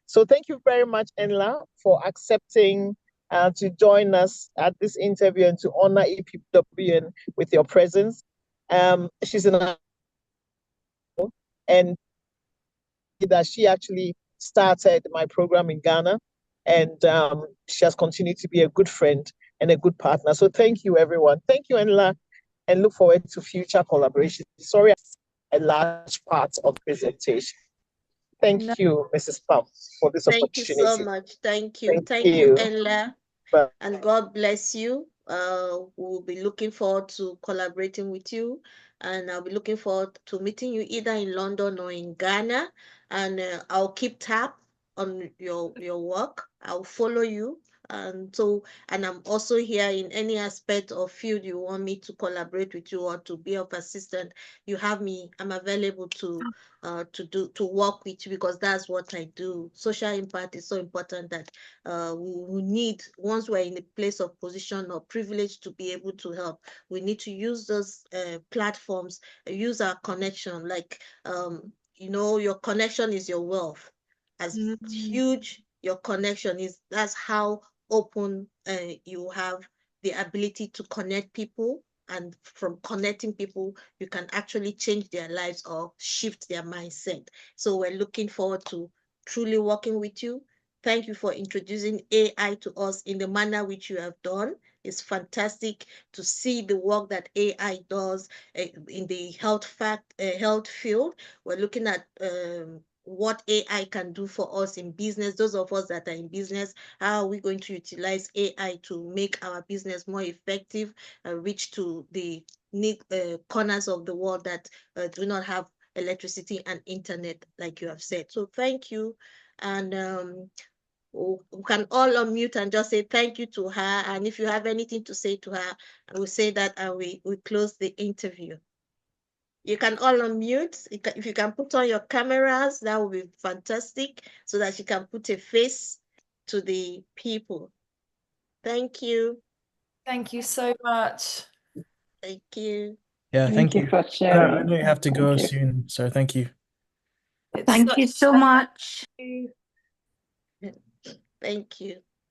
So thank you very much, Enla, for accepting to join us at this interview and to honor EPBWN with your presence. She's an and that she actually started my program in Ghana, and she has continued to be a good friend and a good partner. So thank you, everyone. Thank you, Enla, and look forward to future collaboration. Sorry, a large part of the presentation. Thank you, Mrs. Pam, for this Thank you so opportunity. much. Thank you. Thank Thank you, you. Enla. Bye. And God bless you. We'll be looking forward to collaborating with you. And I'll be looking forward to meeting you either in London or in Ghana. And I'll keep tab on your work. I'll follow you. And I'm also here in any aspect or field you want me to collaborate with you or to be of assistance. You have me. I'm available to work with you because that's what I do. Social impact is so important that we need, once we're in a place of position or privilege to be able to help, we need to use those platforms, use our connection. Like, your connection is your wealth. As huge your connection is, that's how open you have the ability to connect people. And from connecting people, you can actually change their lives or shift their mindset. So we're looking forward to truly working with you. Thank you for introducing AI to us in the manner which you have done. It's fantastic to see the work that AI does in the health field. We're looking at what AI can do for us in business. Those of us that are in business, how are we going to utilize AI to make our business more effective, reach to the corners of the world that do not have electricity and internet, like you have said. So thank you. And we can all unmute and just say thank you to her. And if you have anything to say to her, I will say that and we close the interview. You can all unmute. If you can put on your cameras, that would be fantastic so that you can put a face to the people. Thank you. Thank you so much. Thank you. Yeah, thank you. for I sharing. know you have to go Thank you. soon, so thank you. It's Thank such you so much. a Thank you.